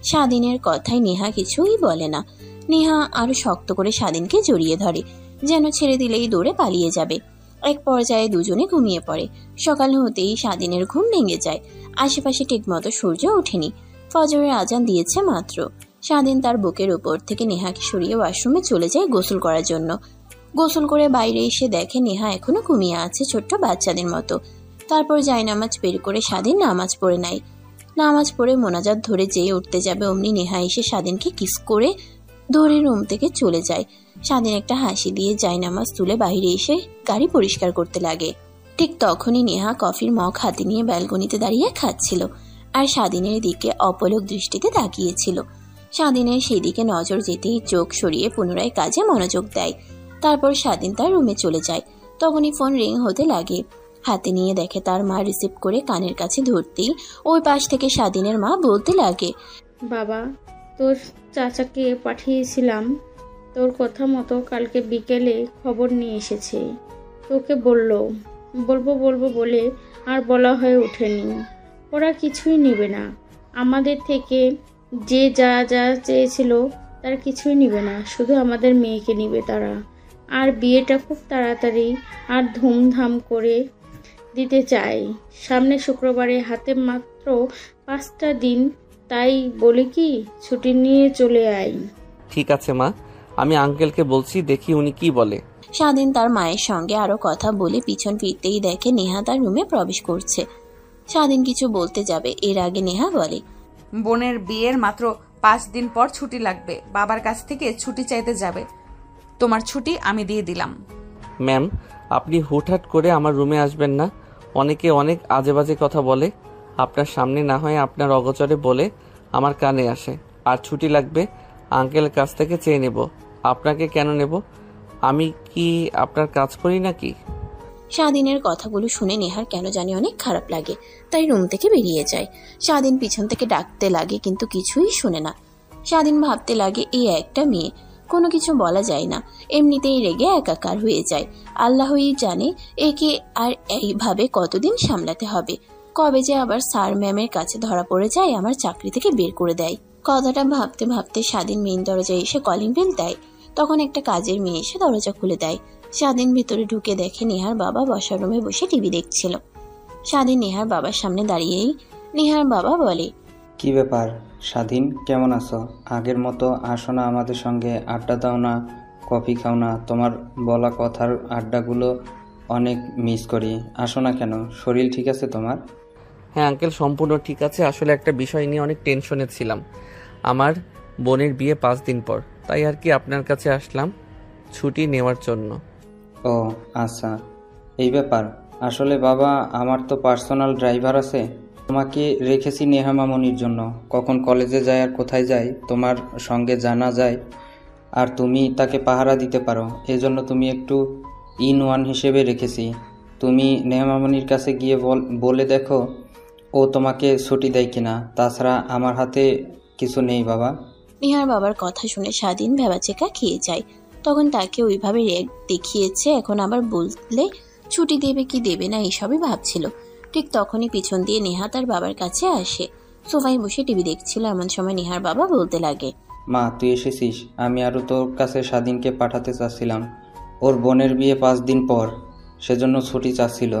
স্বাধীনের কথায় নেহা কিছুই বলে না। নেহা আরো শক্ত করে স্বাধীনকে জড়িয়ে ধরে, যেন ছেড়ে দিলেই দৌড়ে পালিয়ে যাবে। এক পর্যায়ে দুজনে ঘুমিয়ে পড়ে। সকাল হতেই স্বাধীনের ঘুম ভেঙে যায়। আশেপাশে ঠিকমতো সূর্য ওঠেনি, ফজরের আজান দিয়েছে মাত্র। স্বাধীন তার বুকের উপর থেকে নেহাকে সরিয়ে ওয়াশরুমে চলে যায় গোসল করার জন্য। গোসল করে বাইরে এসে দেখে নেহা এখনো ঘুমিয়ে আছে ছোট্ট বাচ্চাদের মতো। তারপর জায়নামাজ বের করে স্বাধীন নামাজ পড়ে নেয়। নামাজ পড়ে মোনাজাত ধরে যেয়ে উঠতে যাবে, অমনি নেহা এসে স্বাধীনকে কিস করে ধরে রুম থেকে চলে যায়। স্বাধীন একটা হাসি দিয়ে জায়নামাজ তুলে বাইরে এসে গাড়ি পরিষ্কার করতে লাগে। ঠিক তখনই নেহা কফির মগ হাতে নিয়ে ব্যালকনিতে দাঁড়িয়ে খাচ্ছিল, আর স্বাধীনের দিকে অপলক দৃষ্টিতে তাকিয়েছিল। স্বাধীনের সেদিকে নজর যেতেই চোখ সরিয়ে পুনরায় কাজে মনোযোগ দেয়। তারপর স্বাধীন তার রুমে চলে যায়। তখনই ফোন রিং হতে লাগে। হাতে নিয়ে দেখে তার মা রিসিভ করে কানের কাছে ধরতেই ওই পাশ থেকে স্বাধীনের মা বলতে লাগে, বাবা, তোর চাচাকে পাঠিয়েছিলাম, তোর কথা মতো কালকে বিকেলে খবর নিয়ে এসেছে। তোকে বলবো বলে আর বলা হয়ে ওঠেনি। ওরা কিছুই নেবে না, আমাদের থেকে যে যা যা চেয়েছিল তার কিছুই নেবে না, শুধু আমাদের মেয়েকে নেবে তারা। আর বিয়েটা খুব তাড়াতাড়ি আর ধুমধাম করে দিতে চাই। সামনে শুক্রবারে হাতে মাত্র 5টা দিন, তাই বলি কি ছুটি নিয়ে চলে আয়। ঠিক আছে মা, আমি আঙ্কেলকে বলছি, দেখি উনি কি বলে। স্বাধীন তার মায়ের সঙ্গে আরো কথা বলে পিছন ফিরতেই দেখে নেহা তার রুমে প্রবেশ করছে। স্বাধীন কিছু বলতে যাবে, এর আগে নেহা বলে, বোনের বিয়ের মাত্র 5 দিন পর ছুটি লাগবে, বাবার কাছ থেকে ছুটি চাইতে যাবে। তোমার ছুটি আমি দিয়ে দিলাম। ম্যাম, আপনি হুটহাট করে আমার রুমে আসবেন না। অনেকে অনেক আজে বাজে কথা বলে, আপনার সামনে না হয় আপনার অগোচরে বলে আমার কানে আসে। আর ছুটি লাগবে আঙ্কেলের কাছ থেকে চেয়ে নেব। আপনাকে কেন নেব? আমি কি আপনার কাজ করি নাকি? স্বাধীনের কথাগুলো শুনে নেহার কেন জানি অনেক খারাপ লাগে, তাই রুম থেকে বেরিয়ে যায়। স্বাধীন পিছন থেকে ডাকতে লাগে, কিন্তু কিছুই শুনে না। স্বাধীন ভাবতে লাগে, এই একটা মেয়ে, কোনো কিছু বলা যায় না, এমনিতেই রেগে একাকার হয়ে যায়। আল্লাহই জানে একে আর এইভাবে কতদিন সামলাতে হবে। কবে যে আবার স্যার ম্যামের কাছে ধরা পড়ে যায়, আমার চাকরি থেকে বের করে দেয়। কথাটা ভাবতে ভাবতে স্বাধীন মেইন দরজায় এসে কলিং বেল দেয়। তখন একটা কাজের মেয়ে এসে দরজা খুলে দেয়। স্বাধীন ভিতরে ঢুকে দেখে নেহার বাবা বসার রুমে বসে টিভি দেখছিল। স্বাধীন নেহার বাবার সামনে দাঁড়িয়েই নেহার বাবা বলে, কি ব্যাপার স্বাধীন, কেমন আছো? আগের মতো আসো না আমাদের সঙ্গে, আড্ডা দাও না, কফি খাও না? তোমার বলা কথার আড্ডাগুলো অনেক মিস করি। আসো না কেন? শরীর ঠিক আছে তোমার? হ্যাঁ আঙ্কেল, সম্পূর্ণ ঠিক আছে। আসলে একটা বিষয় নিয়ে অনেক টেনশনে ছিলাম। আমার বোনের বিয়ে 5 দিন পর, তাই আর কি আপনার কাছে আসলাম ছুটি নেওয়ার জন্য। ও আচ্ছা, এই ব্যাপার। আসলে বাবা, আমার তো পার্সোনাল ড্রাইভার আছে। তোমাকে রেখেছি নেহা মামনির জন্য। কখন কলেজে যায় আর কোথায় যায় তোমার সঙ্গে জানা যায়, আর তুমি তাকে পাহারা দিতে পারো। এজন্য তুমি একটু ইন ওয়ান হিসেবে রেখেছি। তুমি নেহা মামনির কাছে গিয়ে বলে দেখো ও তোমাকে ছুটি দেয় কিনা। তাছাড়া আমার হাতে কিছু নেই বাবা। নেহার বাবার কথা শুনে স্বাধীন ভেবাচেকা খেয়ে যায়। তখন তাকে ওইভাবে রেগ দেখিয়েছে, এখন আবার বললে ছুটি দেবে কি দেবে না এইসবই ভাবছিল। ঠিক তখনই পিছন দিয়ে নেহা তার বাবার কাছে আসে। সোফায় বসে টিভি দেখছিল। এমন সময় নেহার বাবা বলতে লাগে, মা তুই এসেছিস। আমি আরও তোর কাছে স্বাধীনকে পাঠাতে চাচ্ছিলাম। ওর বোনের বিয়ে 5 দিন পর, সেজন্য ছুটি চাচ্ছিল।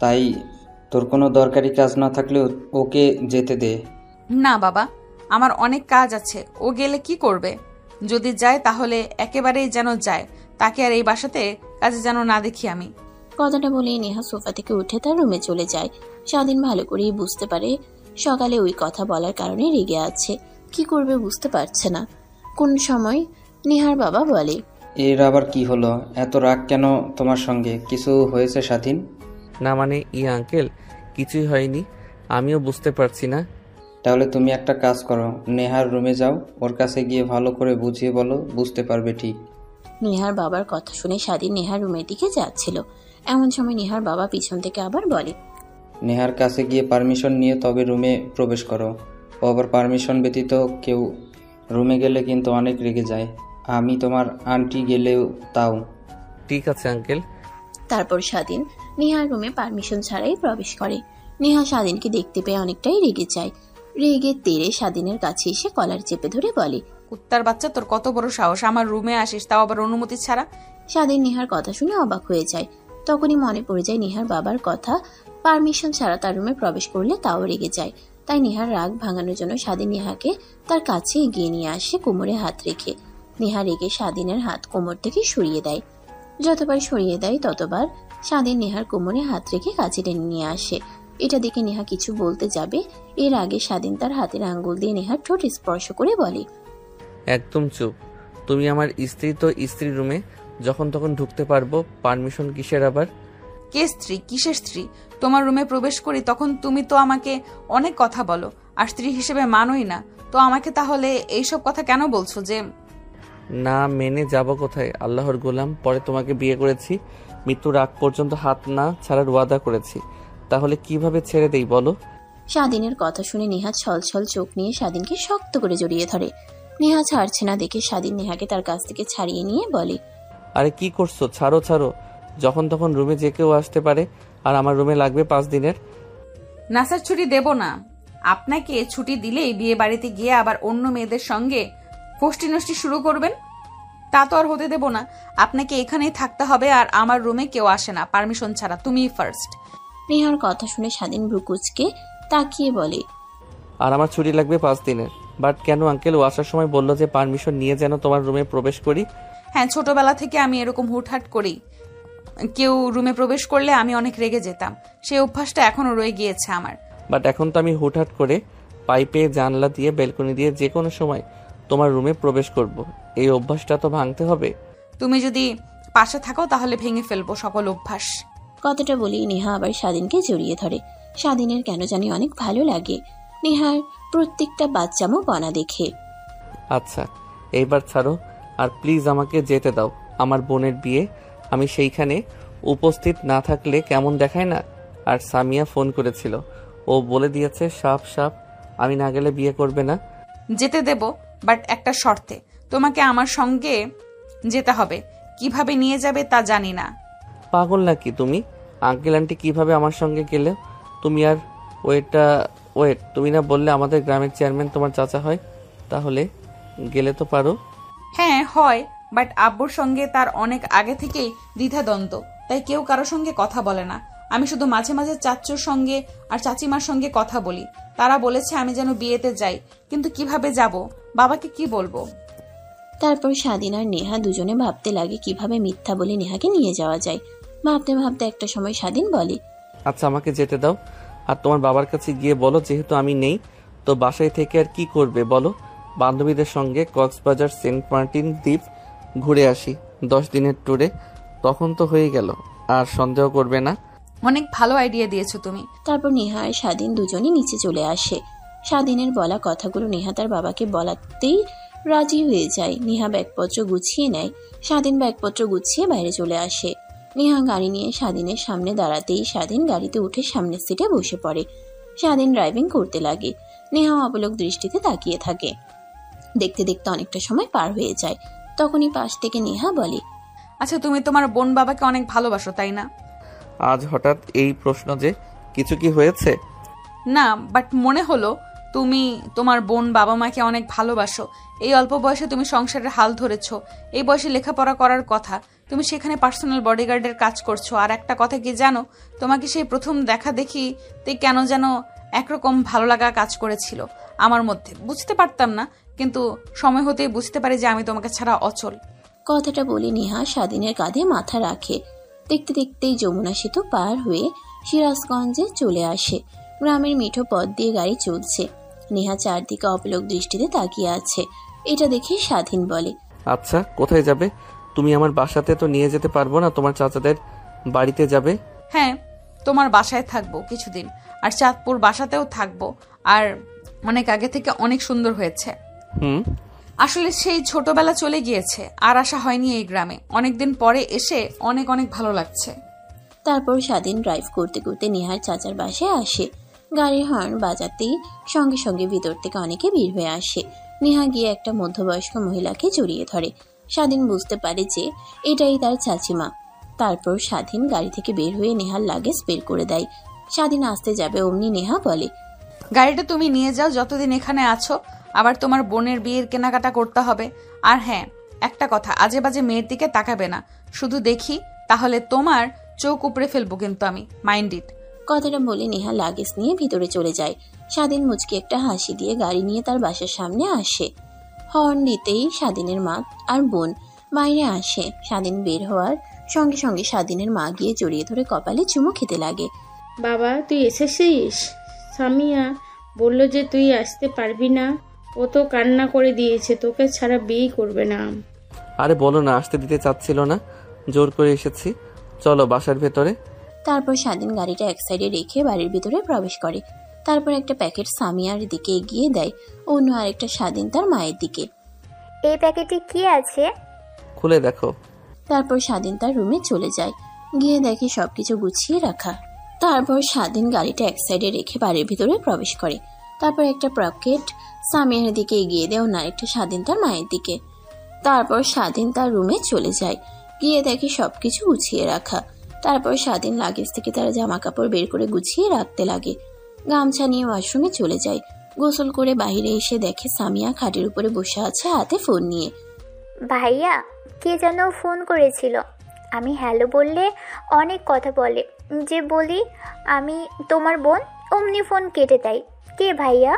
তাই তোর কোনো দরকারি কাজ না থাকলেও ওকে যেতে দে। না বাবা, আমার অনেক কাজ আছে। ও গেলে কি করবে? যদি যায় তাহলে একেবারেই যেন যায়, তাকে আর এই বাসাতে কাজে যেন না দেখি আমি। কথাটা বলেই নেহা সোফা থেকে উঠে তার রুমে চলে যায়। স্বাধীন ভালো করেই বুঝতে পারে সকালে ওই কথা বলার কারণে রেগে আছে। কি করবে বুঝতে পারছে না। কোন সময় নেহার বাবা বলে, এর আবার কি হলো? এত রাগ কেন তোমার সঙ্গে? কিছু হয়েছে স্বাধীন? না মানে আঙ্কেল, কিছুই হয়নি। আমিও বুঝতে পারছি না। তাহলে তুমি একটা কাজ করো, নেহার রুমে যাও, ওর কাছে গিয়ে ভালো করে বুঝিয়ে বলো, বুঝতে পারবে ঠিক। নেহার বাবার কথা শুনে স্বাধীন নেহার রুমের দিকে যাচ্ছিল। এমন সময় নেহার বাবা পিছন থেকে আবার বলে, নেহার কাছে গিয়ে পারমিশন নিয়ে তবে রুমে প্রবেশ করো। ও আবার পারমিশন ব্যতীত কেউ রুমে গেলে কিন্তু অনেক রেগে যায়। আমি তোমার আন্টি গেলেও তাও। ঠিক আছে আঙ্কেল। তারপর স্বাধীন নেহার রুমে পারমিশন ছাড়াই প্রবেশ করে। নেহা স্বাধীনকে দেখতে পেয়ে অনেকটাই রেগে যায়। রেগে তেড়ে স্বাধীনের কাছে এসে কলার চেপে ধরে বলে, কুত্তার বাচ্চা, তোর কত বড় সাহস আমার রুমে আসিস, তাও আবার অনুমতি ছাড়া? স্বাধীন নেহার কথা শুনে অবাক হয়ে যায়। তখনই মনে পড়ে যায় নেহার বাবার কথা, পারমিশন ছাড়া তার রুমে প্রবেশ করলে তাও রেগে যায়। তাই নেহার রাগ ভাঙানোর জন্য স্বাধীন নেহাকে তার কাছে এগিয়ে নিয়ে আসে কোমরে হাত রেখে। নেহা রেগে স্বাধীনের হাত কোমর থেকে সরিয়ে দেয়। যতবার সরিয়ে দেয় ততবার স্বাধীন নেহার কোমরে হাত রেখে কাছে টেনে নিয়ে আসে। এটা দেখে নেহা কিছু বলতে যাবে, এর আগে স্বাধীন তার হাতের আঙ্গুল দিয়ে নেহার ঠোঁট স্পর্শ করে বলে, একদম চুপ। তুমি আমার স্ত্রী, তো স্ত্রীর রুমে যখন তখন ঢুকতে পারবো, পারমিশন কিসের আবার? কে স্ত্রী? কিসের স্ত্রী? তোমার রুমে প্রবেশ করি তখন তুমি তো আমাকে অনেক কথা বলো, আর স্ত্রী হিসেবে মানোই না। তো আমাকে তাহলে এইসব কথা কেন বলছো? যে না মেনে যাব কোথায়? আল্লাহর গোলাম, পরে তোমাকে বিয়ে করেছি, মৃত্যুর আগ পর্যন্ত হাত না ছাড়ার ওয়াদা করেছি। তাহলে কিভাবে ছেড়ে দেই বলো? স্বাধীনের কথা শুনে নেহা ছলছল চোখ নিয়ে স্বাধীনকে শক্ত করে জড়িয়ে ধরে। নেহা ছাড়ছে না দেখে স্বাধীন নেহাকে তার কাছ থেকে ছাড়িয়ে নিয়ে বলে, আরে কি করছো? ছাড়ো ছাড়ো। যখন তখন রুমে যে কেউ আসতে পারে, আর আমার রুমে লাগবে 5 দিনের। না স্যার, ছুটি দেব না। আপনাকে ছুটি দিলেই বিয়ে বাড়িতে গিয়ে আবার অন্য মেয়েদের সঙ্গে ফষ্টি নষ্টি শুরু করবেন, তা তো আর হতে দেব না। আপনাকে এখানেই থাকতে হবে, আর আমার রুমে কেউ আসে না পারমিশন ছাড়া, তুমিই ফার্স্ট। নেহার কথা শুনে স্বাধীন ভ্রুকুচকে তাকিয়ে বলে, আর আমার ছুটি লাগবে 5 দিনের। বাট কেন আঙ্কেল? ও আসার সময় বললো যে পারমিশন নিয়ে যেন তোমার রুমে প্রবেশ করি। হ্যাঁ, ছোটবেলা থেকে আমি এরকম হুটহাট করি। কেউ রুমে প্রবেশ করলে আমি অনেক রেগে যেতাম। সেই অভ্যাসটা এখনো রয়ে গিয়েছে আমার। বাট এখন তো আমি হুটহাট করে পাইপে, জানলা দিয়ে, বেলকনি দিয়ে যে কোনো সময় তোমার রুমে প্রবেশ করব। এই অভ্যাসটা তো ভাঙতে হবে। তুমি যদি পাশে থাকো তাহলে ভেঙে ফেলবো সকল অভ্যাস। কথাটা বলেই নেহা আবার স্বাধীনকে জড়িয়ে ধরে। স্বাধীনের কেন জানি অনেক ভালো লাগে নেহার প্রত্যেকটা বাচ্চামো বনা দেখে। আচ্ছা এইবার ছাড়ো, আর প্লিজ আমাকে যেতে দাও। আমার বোনের বিয়ে, আমি সেইখানে উপস্থিত না থাকলে কেমন দেখায় না? আর সামিয়া ফোন করেছিল, ও বলে দিয়েছে সাপ সাপ আমি না গেলে বিয়ে করবে না। যেতে দেব, বাট একটা শর্তে। তোমাকে আমার সঙ্গে যেতে হবে। কিভাবে নিয়ে যাবে তা জানি না। পাগল নাকি তুমি? আঙ্কেল আন্টি কিভাবে আমার সঙ্গে গেলে? তুমি আর ওয়েট, তুমি না বললে আমাদের গ্রামের চেয়ারম্যান তোমার চাচা হয়? তাহলে গেলে তো পারো। হ্যাঁ হয়, বাট আব্বুর সঙ্গে তার অনেক আগে থেকেই দ্বিধাদ্বন্দ্ব, তাই কেউ কারোর সঙ্গে কথা বলে না। আমি শুধু মাঝে মাঝে চাচ্চুর সঙ্গে আর চাচিমার সঙ্গে কথা বলি। তারা বলেছে আমি যেন বিয়েতে যাই, কিন্তু কিভাবে যাব, বাবাকে কি বলবো? তারপর স্বাধীন আর নেহা দুজনে ভাবতে লাগে কিভাবে মিথ্যা বলে নেহাকে নিয়ে যাওয়া যায়। ভাবতে ভাবতে একটা সময় স্বাধীন বলে, আচ্ছা আমাকে যেতে দাও। আর তোমার বাবার কাছে গিয়ে বলো যেহেতু আমি নেই, তো বাসায় থেকে আর কি করবে বলো? বান্ধবীদের সঙ্গে কক্সবাজার, সেন্ট মার্টিন দ্বীপ ঘুরে আসি 10 দিনের ট্যুরে। তখন তো হয়ে গেল, আর সন্দেহ করবে না। অনেক ভালো আইডিয়া দিয়েছো তুমি। তারপর নেহা আর স্বাধীন দুজনই নিচে চলে আসে। স্বাধীনের বলা কথাগুলো নেহা তার বাবাকে বলাতেই রাজি হয়ে যায়। নেহা ব্যাগপত্র গুছিয়ে নেয়। স্বাধীন ব্যাগপত্র গুছিয়ে বাইরে চলে আসে। নেহা গাড়ি নিয়ে স্বাধীনের সামনে দাঁড়াতেই স্বাধীন গাড়িতে উঠে সামনের সিটে বসে পড়ে। স্বাধীন ড্রাইভিং করতে লাগে। নেহা অবলোক দৃষ্টিতে তাকিয়ে থাকে। দেখতে দেখতে অনেকটা সময় পার হয়ে যায়। তখনই পাশ থেকে নেহা বলে, আচ্ছা, তুমি তোমার বোন বাবাকে অনেক ভালোবাসো, তাই না? আজ হঠাৎ এই প্রশ্ন যে, কিছু কি হয়েছে? না, বাট মনে হলো তুমি তোমার বোন বাবা মাকে অনেক ভালোবাসো। এই অল্প বয়সে তুমি সংসারের হাল ধরেছো। এই বয়সে লেখাপড়া করার কথা, তুমি সেখানে পার্সোনাল বডিগার্ডের কাজ করছো। আর একটা কথা কি জানো, তোমাকে সেই প্রথম দেখা দেখিতে কেন যেন একরকম ভালো লাগা কাজ করেছিল আমার মধ্যে। বুঝতে পারতাম না, কিন্তু সময় হতেই বুঝতে পারি যে আমি তোমাকে ছাড়া অচল। কথাটা বলে নেহা স্বাধীনের কাঁধে মাথা রাখে। দেখতে দেখতেই যমুনা সেতু পার হয়ে সিরাজগঞ্জে চলে আসে। গ্রামের মিঠো পথ দিয়ে গাড়ি চলছে। নেহা চারদিকে অপলক দৃষ্টিতে তাকিয়ে আছে। এটা দেখে স্বাধীন বলে, আচ্ছা, কোথায় যাবে? তুমি আমার বাসাতে তো নিয়ে যেতে পারবো না, তোমার চাচাদের বাড়িতে যাবে? হ্যাঁ, তোমার বাসায় থাকবো কিছুদিন, আর চাঁদপুর বাসাতেও থাকবো। আর অনেক আগে থেকে অনেক সুন্দর হয়েছে। আসলে সেই ছোটবেলা চলে গিয়েছে, আর আসা হয়নি এই গ্রামে। অনেকদিন পরে এসে অনেক অনেক ভালো লাগছে। তারপর স্বাধীন ড্রাইভ করতে করতে নেহার চাচার বাসায় আসে। গাড়ির হর্ন বাজাতেই সঙ্গে সঙ্গে ভিতর থেকে অনেকে বের হয়ে আসে। নেহা গিয়ে একটা মধ্যবয়স্ক মহিলাকে জড়িয়ে ধরে। স্বাধীন বুঝতে পারে যে এটাই তার চাচিমা। তারপর স্বাধীন গাড়ি থেকে বের হয়ে নেহার লাগেজ বের করে দেয়। স্বাধীন আসতে যাবে অমনি নেহা বলে, গাড়িটা তুমি নিয়ে যাও যতদিন এখানে আছো। আবার তোমার বোনের বিয়ের কেনাকাটা করতে হবে। আর হ্যাঁ, একটা কথা, আজে বাজে মেয়ের দিকে তাকাবে না। শুধু দেখি তাহলে তোমার চোখ উপড়ে ফেলবো কিন্তু আমি, মাইন্ড ইট। কথাটা বলে নেহা লাগেজ নিয়ে ভিতরে চলে যায়। স্বাধীন মুচকি একটা হাসি দিয়ে গাড়ি নিয়ে তার বাসার সামনে আসে। হর্ন দিতেই স্বাধীনের মা আর বোন বাইরে আসে। স্বাধীন বের হওয়ার সঙ্গে সঙ্গে স্বাধীনের মা গিয়ে জড়িয়ে ধরে কপালে চুমু খেতে লাগে। বাবা, তুই এসেছিস? সামিয়া বলল যে তুই আসতে পারবি না। ও তো কান্না করে দিয়েছে, তোকে ছাড়া বিয়ে করবে না। আরে বলো না, আসতে দিতে চাচ্ছিল না, জোর করে এসেছি। চলো বাসার ভেতরে। তারপর স্বাধীন গাড়িটা এক সাইডে রেখে বাড়ির ভিতরে প্রবেশ করে। তারপর একটা প্যাকেট সামিয়ার দিকে এগিয়ে দেয়, অন্য আরেকটা স্বাধীন তার মায়ের দিকে। এই প্যাকেটে কি আছে? খুলে দেখো। তারপর স্বাধীন তার রুমে চলে যায়। গিয়ে দেখে সবকিছু গুছিয়ে রাখা। তারপর স্বাধীন গাড়িটা এক সাইডে রেখে বাড়ির ভিতরে প্রবেশ করে। তারপর একটা প্যাকেট সামিয়ার দিকে এগিয়ে দেয়, অন্য আরেকটা স্বাধীন তার মায়ের দিকে। তারপর স্বাধীন তার রুমে চলে যায়। গিয়ে দেখে সবকিছু গুছিয়ে রাখা। তারপর স্বাধীন লাগেজ থেকে তার জামা কাপড় বের করে গুছিয়ে রাখতে লাগে। গামছা নিয়ে ওয়াশরুমে চলে যায়। গোসল করে বাইরে এসে দেখে সামিয়া খাটের উপরে বসে আছে, হাতে ফোন নিয়ে। ভাইয়া, কে যেন ফোন করেছিল। আমি হ্যালো বললে অনেক কথা বলে, যে বলি আমি তোমার বোন, অমনি ফোন কেটে দেয়। কে ভাইয়া?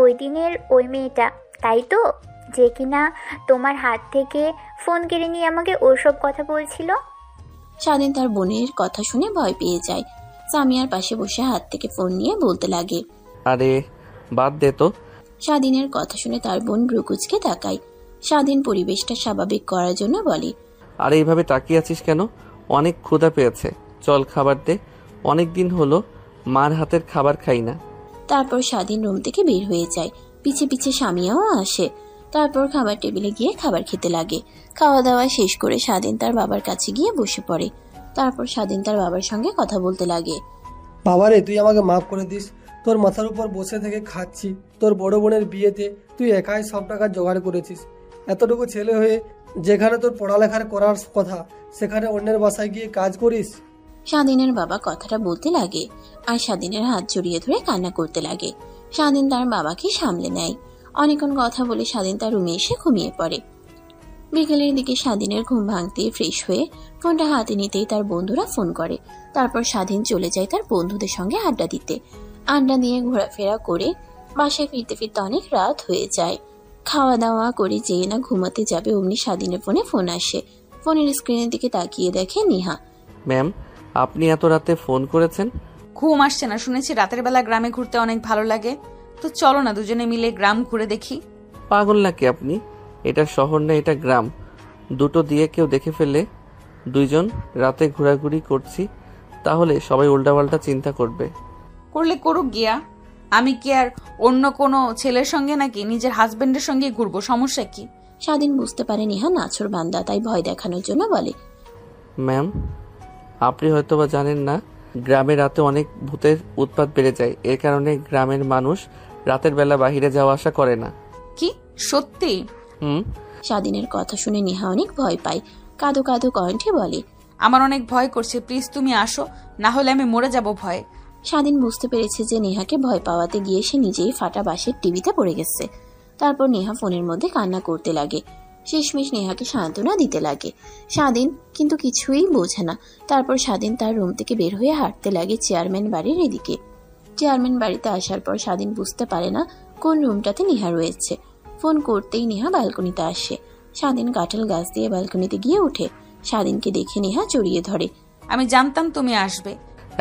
ওই দিনের ওই মেয়েটা, তাই তো? যে কিনা তোমার হাত থেকে ফোন কেড়ে নিয়ে আমাকে ওসব কথা বলছিল। স্বাধীন তার বোনের কথা শুনে ভয় পেয়ে যায়। সামিয়ার পাশে বসে হাত থেকে ফোন নিয়ে বলতে লাগে, আরে বাদ দে তো। স্বাধীনের কথা শুনে তার বোন ব্রুকুচকে তাকায়। স্বাধীন পরিবেশটা স্বাভাবিক করার জন্য বলে, আরে এইভাবে তাকিয়ে আছিস কেন? অনেক ক্ষুধা পেয়েছে, চল খাবার দে। অনেক দিন হলো মার হাতের খাবার খাই না। তারপর স্বাধীন রুম থেকে বের হয়ে যায়। পিছে পিছে স্বামীও আসে। তারপর খাবার টেবিলে গিয়ে খাবার খেতে লাগে। খাওয়া দাওয়া শেষ করে স্বাধীন তার বাবার কাছে গিয়ে বসে পড়ে। তারপর স্বাধীন তার বাবার সঙ্গে কথা বলতে লাগে। বাবারে, তুই আমাকে মাফ করে দিস। তোর মাথার উপর বসে থেকে খাচ্ছি। তোর বড় বোনের বিয়েতে তুই একাই সব টাকা জোগাড় করেছিস। এতটুকু ছেলে হয়ে যেখানে তোর পড়ালেখার করার কথা, সেখানে অন্যের বাসায় গিয়ে কাজ করিস। স্বাধীনের বাবা কথাটা বলতে লাগে আর স্বাধীনের হাত জড়িয়ে ধরে কান্না করতে লাগে। স্বাধীন তার বাবাকে সামলে নেয়। অনেকক্ষণ কথা বলে স্বাধীন তার রুমে এসে ঘুমিয়ে পড়ে। বিকেলের দিকে স্বাধীনের ঘুম ভাঙতে ফ্রেশ হয়ে ফোনটা হাতে নিতেই তার বন্ধুরা ফোন করে। তারপর স্বাধীন চলে যায় তার বন্ধুদের সঙ্গে আড্ডা দিতে। আড্ডা দিয়ে ঘোরাফেরা করে বাসায় ফিরতে ফিরতে অনেক রাত হয়ে যায়। খাওয়া দাওয়া করে যেয়ে না ঘুমাতে যাবে অমনি স্বাধীনের ফোনে ফোন আসে। ফোনের স্ক্রিনের দিকে তাকিয়ে দেখে নেহা। ম্যাম, আপনি এত রাতে ফোন করেছেন? ঘুম আসছে না, শুনেছি রাতের বেলা গ্রামে ঘুরতে অনেক ভালো লাগে। তো চলো না দুজনে মিলে গ্রাম ঘুরে দেখি। পাগল নাকি আপনি? এটা শহর না, এটা গ্রাম। দুটো দিয়ে কেউ দেখে ফেললে দুইজন রাতে ঘোরাঘুরি করছি, তাহলে সবাই উল্টাপাল্টা চিন্তা করবে। করলে করুক গিয়া, আমি কি আর অন্য কোনো ছেলের সঙ্গে নাকি নিজের হাজবেন্ডের সঙ্গে ঘুরবো? সমস্যা কি? স্বাধীন বুঝতে পারে নেহা নাছর বান্দা, তাই ভয় দেখানোর জন্য বলে, ম্যাম, আপনি হয়তোবা জানেন না, গ্রামে রাতে অনেক ভূতের উৎপাত বেড়ে যায়। এর কারণে গ্রামের মানুষ রাতের বেলা বাহিরে যাওয়া আসা করে না। কি সত্যি? স্বাধীনের কথা শুনে নেহা অনেক ভয় পায়, কাঁদো কাঁদো কণ্ঠে বলে, আমার অনেক ভয় করছে, প্লিজ তুমি আসো, না হলে আমি মরে যাব ভয়ে। স্বাধীন বুঝতে পেরেছে যে নেহাকে ভয় পাওয়াতে গিয়ে সে নিজেই ফাটা বাঁশের টিভিতে পড়ে গেছে। তারপর নেহা ফোনের মধ্যে কান্না করতে লাগে, শেষমেশ নেহাকে সান্ত্বনা দিতে লাগে। স্বাধীন কিন্তু কিছুই বোঝে না। তারপর স্বাধীন তার রুম থেকে বের হয়ে হাঁটতে লাগে চেয়ারম্যান বাড়ির এদিকে। চেয়ারম্যান বাড়িতে আসার পর স্বাধীন বুঝতে পারে না কোন রুমটাতে নেহা রয়েছে। ফোন করতেই নেহা ব্যালকনিতে আসে। স্বাধীন কাঁঠাল গাছ দিয়ে ব্যালকনিতে গিয়ে উঠে। স্বাধীনকে দেখে নেহা জড়িয়ে ধরে। আমি জানতাম তুমি আসবে।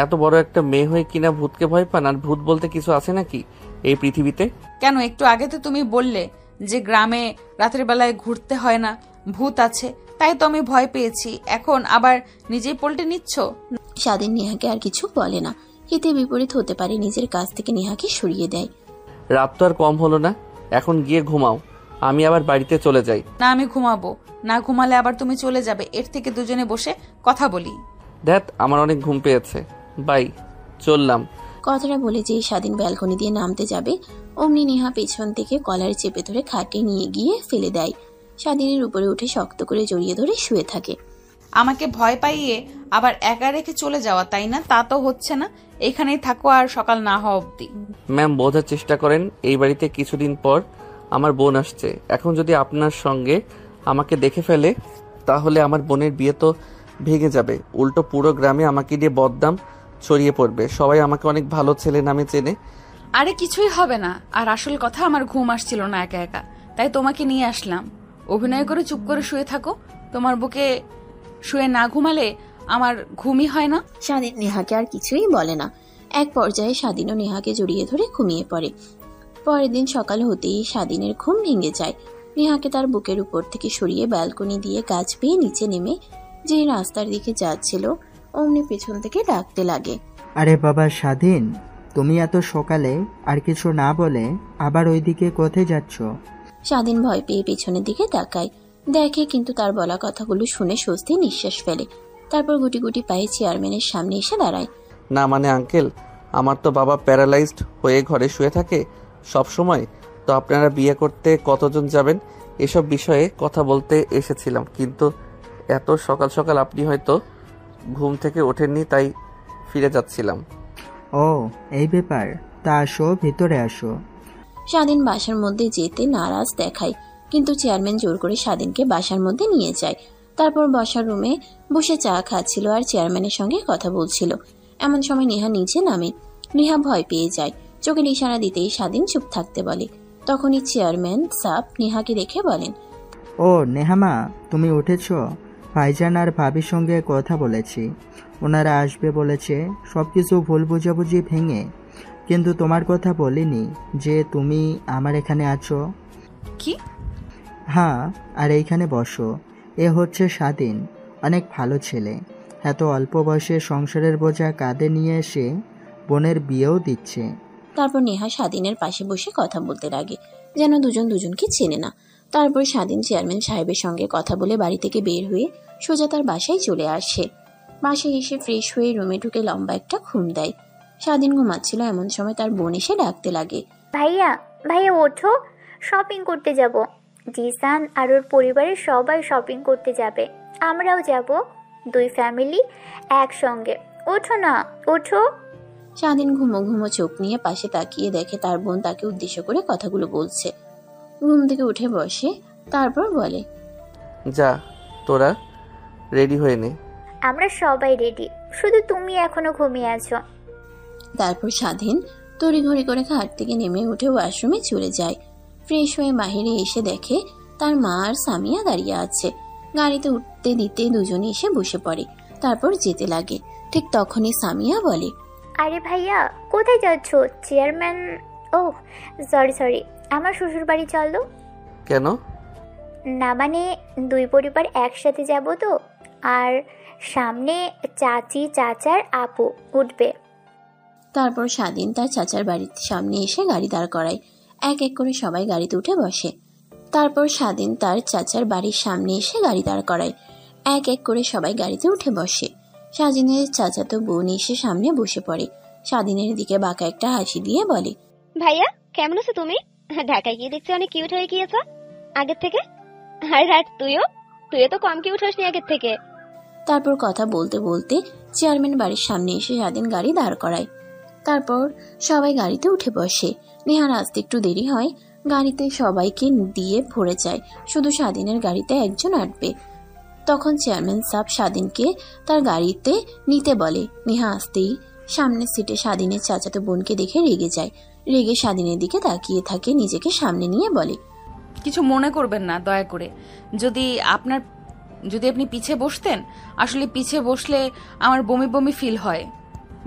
এত বড় একটা মেয়ে হয়ে কিনা ভূতকে ভয় পান? আর ভূত বলতে কিছু আছে নাকি এই পৃথিবীতে? কেন, একটু আগে তো তুমি বললে যে গ্রামে রাতের বেলায় ঘুরতে হয় না, ভূত আছে, তাই তো আমি ভয় পেয়েছি। এখন আবার নিজেই পল্টে নিচ্ছ। স্বাধীন নেহাকে আর কিছু বলে না। হিতে বিপরীত হতে পারে নিজের কাছ থেকে নেহাকে সরিয়ে দেয়। রাত তো আর কম হলো না, এখন গিয়ে ঘুমাও, আমি আবার বাড়িতে চলে যাই। না, আমি ঘুমাবো না, ঘুমালে আবার তুমি চলে যাবে। এর থেকে দুজনে বসে কথা বলি। ধ্যাত, আমার অনেক ঘুম পেয়েছে, বাই, চললাম। কথাটা বলে যে স্বাধীন ব্যালকনি দিয়ে নামতে যাবে, অমনি নেহা পেছন থেকে কলার চেপে ধরে খাটে নিয়ে গিয়ে ফেলে দেয়। স্বাধীনের উপরে উঠে শক্ত করে জড়িয়ে ধরে শুয়ে থাকে। আমাকে ভয় পাইয়ে আবার একা রেখে চলে যাওয়া, তাই না? তা তো হচ্ছে না, এখানেই থাকো আর সকাল না হওয়া অব্দি। ম্যাম, বোঝার চেষ্টা করেন, এই বাড়িতে কিছুদিন পর আমার বোন আসছে। এখন যদি আপনার সঙ্গে আমাকে দেখে ফেলে, তাহলে আমার বোনের বিয়ে তো ভেঙে যাবে। উল্টো পুরো গ্রামে আমাকে নিয়ে বদনাম ছড়িয়ে পড়বে। সবাই আমাকে অনেক ভালো ছেলে নামে চেনে। আরে কিছুই হবে না। আর আসল কথা, আমার ঘুম আসছিল না একা একা, তাই তোমাকে নিয়ে আসলাম। অভিনয় করে চুপ করে শুয়ে থাকো। তোমার বুকে শুয়ে না ঘুমালে আমার ঘুমই হয় না। স্বাধীন নেহাকে আর কিছুই বলে না। এক পর্যায়ে স্বাধীনও নেহাকে জড়িয়ে ধরে ঘুমিয়ে পড়ে। পরের দিন সকাল হতেই স্বাধীনের ঘুম ভেঙে যায়। নেহাকে তার বুকের উপর থেকে সরিয়ে ব্যালকনি দিয়ে গাছ বেয়ে নিচে নেমে যে রাস্তার দিকে যাচ্ছিল, অমনি পেছন থেকে ডাকতে লাগে, আরে বাবা স্বাধীন, তুমি এত সকালে আর কিছু না বলে আবার ওইদিকে কোথায় যাচ্ছ? স্বাধীন ভয় পেয়ে পেছনের দিকে তাকায়, দেখে কিন্তু তার বলা কথাগুলো শুনে স্বস্তি নিঃশ্বাস ফেলে। তারপর গুটি গুটি পায়ে চেয়ারম্যানের সামনে এসে দাঁড়ায়। না মানে আঙ্কেল, আমার তো বাবা প্যারালাইজড হয়ে ঘরে শুয়ে থাকে সব সময়। তো আপনারা বিয়ে করতে কতজন যাবেন এসব বিষয়ে কথা বলতে এসেছিলাম, কিন্তু এত সকাল সকাল আপনি হয়তো ঘুম থেকে ওঠেননি, তাই ফিরে যাচ্ছিলাম। ও এই ব্যাপার, তা আসো, ভিতরে আসো। স্বাধীন বাসার মধ্যে যেতে নারাজ দেখায়, কিন্তু চেয়ারম্যান জোর করে স্বাধীনকে বাসার মধ্যে নিয়ে যায়। তারপর বসার রুমে বসে চা খাচ্ছিল আর চেয়ারম্যানের সঙ্গে কথা বলছিল। এমন সময় নেহা নিচে নামে। নেহা ভয় পেয়ে যায়, চোখের ইশারা দিতেই স্বাধীন চুপ থাকতে বলে। তখনই চেয়ারম্যান সাপ নেহাকে দেখে বলেন, ও নেহামা, তুমি উঠেছ? ভাইজান আর ভাবির সঙ্গে কথা বলেছি, ওনারা আসবে বলেছে, সবকিছু ভুল বুঝাবুঝি ভেঙে। কিন্তু তোমার কথা বলিনি যে তুমি আমার এখানে আছো। কি? হ্যাঁ, আর এইখানে বসো। এ হচ্ছে স্বাধীন, অনেক ভালো ছেলে। এত অল্প বয়সে সংসারের বোঝা কাঁধে নিয়ে এসে বোনের বিয়েও দিচ্ছে। তারপর নেহা স্বাধীনের পাশে বসে কথা বলতে লাগে, যেন দুজন দুজনকে চেনে না। তারপর স্বাধীন চেয়ারম্যান সাহেবের সঙ্গে কথা বলে বাড়ি থেকে বের হয়ে সোজা তার বাসায় চলে আসে। বাসায় এসে ফ্রেশ হয়ে রুমে ঢুকে লম্বা একটা ঘুম দেয়। স্বাধীন ঘুমাচ্ছিল, এমন সময় তার বোন এসে ডাকতে লাগে, ভাইয়া ভাইয়া ওঠো, শপিং করতে যাব। জিসান আর ওর পরিবারের সবাই শপিং করতে যাবে, আমরাও যাব, দুই ফ্যামিলি একসঙ্গে। ওঠো না, ওঠো। স্বাধীন ঘুমো ঘুমো চোখ নিয়ে পাশে তাকিয়ে দেখে তার বোন তাকে উদ্দেশ্য করে কথাগুলো বলছে। ঘুম থেকে উঠে বসে, তারপর বলে, যা, তোরা রেডি হয়ে নে। আমরা সবাই রেডি, শুধু তুমি এখনো ঘুমিয়ে আছো। তারপর স্বাধীন তড়িঘড়ি করে খাট থেকে নেমে উঠে ওয়াশরুমে চলে যায়। ফ্রেশ হয়ে বাহিরে এসে দেখে তার মা আর সামিয়া দাঁড়িয়ে আছে। গাড়িতে উঠতে দিতে দুজনে এসে বসে পড়ে, তারপর যেতে লাগে। ঠিক তখনই সামিয়া বলে, আরে ভাইয়া কোথায় যাচ্ছ? চেয়ারম্যান, ও সরি, আমার শ্বশুর বাড়ি চলো। কেন? না মানে দুই পরিবার একসাথে যাব তো, আর সামনে চাচি চাচার আপু উঠবে। তারপর স্বাধীন তার চাচার বাড়ির সামনে এসে গাড়ি দাঁড় করায়। এক এক করে সবাই গাড়িতে উঠে বসে। তারপর স্বাধীন তার চাচার বাড়ির সামনে এসে গাড়ি দাঁড় করায়। এক এক করে সবাই গাড়িতে উঠে বসে। স্বাধীনের চাচাতো বোন এসে সামনে বসে পড়ে। স্বাধীনের দিকে বাঁকা একটা হাসি দিয়ে বলে, ভাইয়া কেমন আছো তুমি? ঢাকায় গিয়ে দেখছি অনেক কিউট হয়ে গিয়েছো আগের থেকে। আর তুইও তো কম কিউট হসনি আগের থেকে। তারপর কথা বলতে বলতে চেয়ারম্যান বাড়ির সামনে এসে স্বাধীন গাড়ি দাঁড় করায়। তারপর সবাই গাড়িতে উঠে বসে। নেহার আসতে একটু দেরি হয়। গাড়িতে সবাইকে দিয়ে ভরে যায়, শুধু স্বাধীনের গাড়িতে একজন আটবে। তখন চেয়ারম্যান সাহেব স্বাধীনকে তার গাড়িতে নিতে বলে। নেহা আসতেই সামনের সিটে স্বাধীনের চাচাতো বোনকে দেখে রেগে যায়। রেগে স্বাধীনের দিকে তাকিয়ে থাকে, নিজেকে সামনে নিয়ে বলে, কিছু মনে করবেন না দয়া করে। যদি আপনি পিছে বসতেন, আসলে পিছে বসলে আমার বমি বমি ফিল হয়,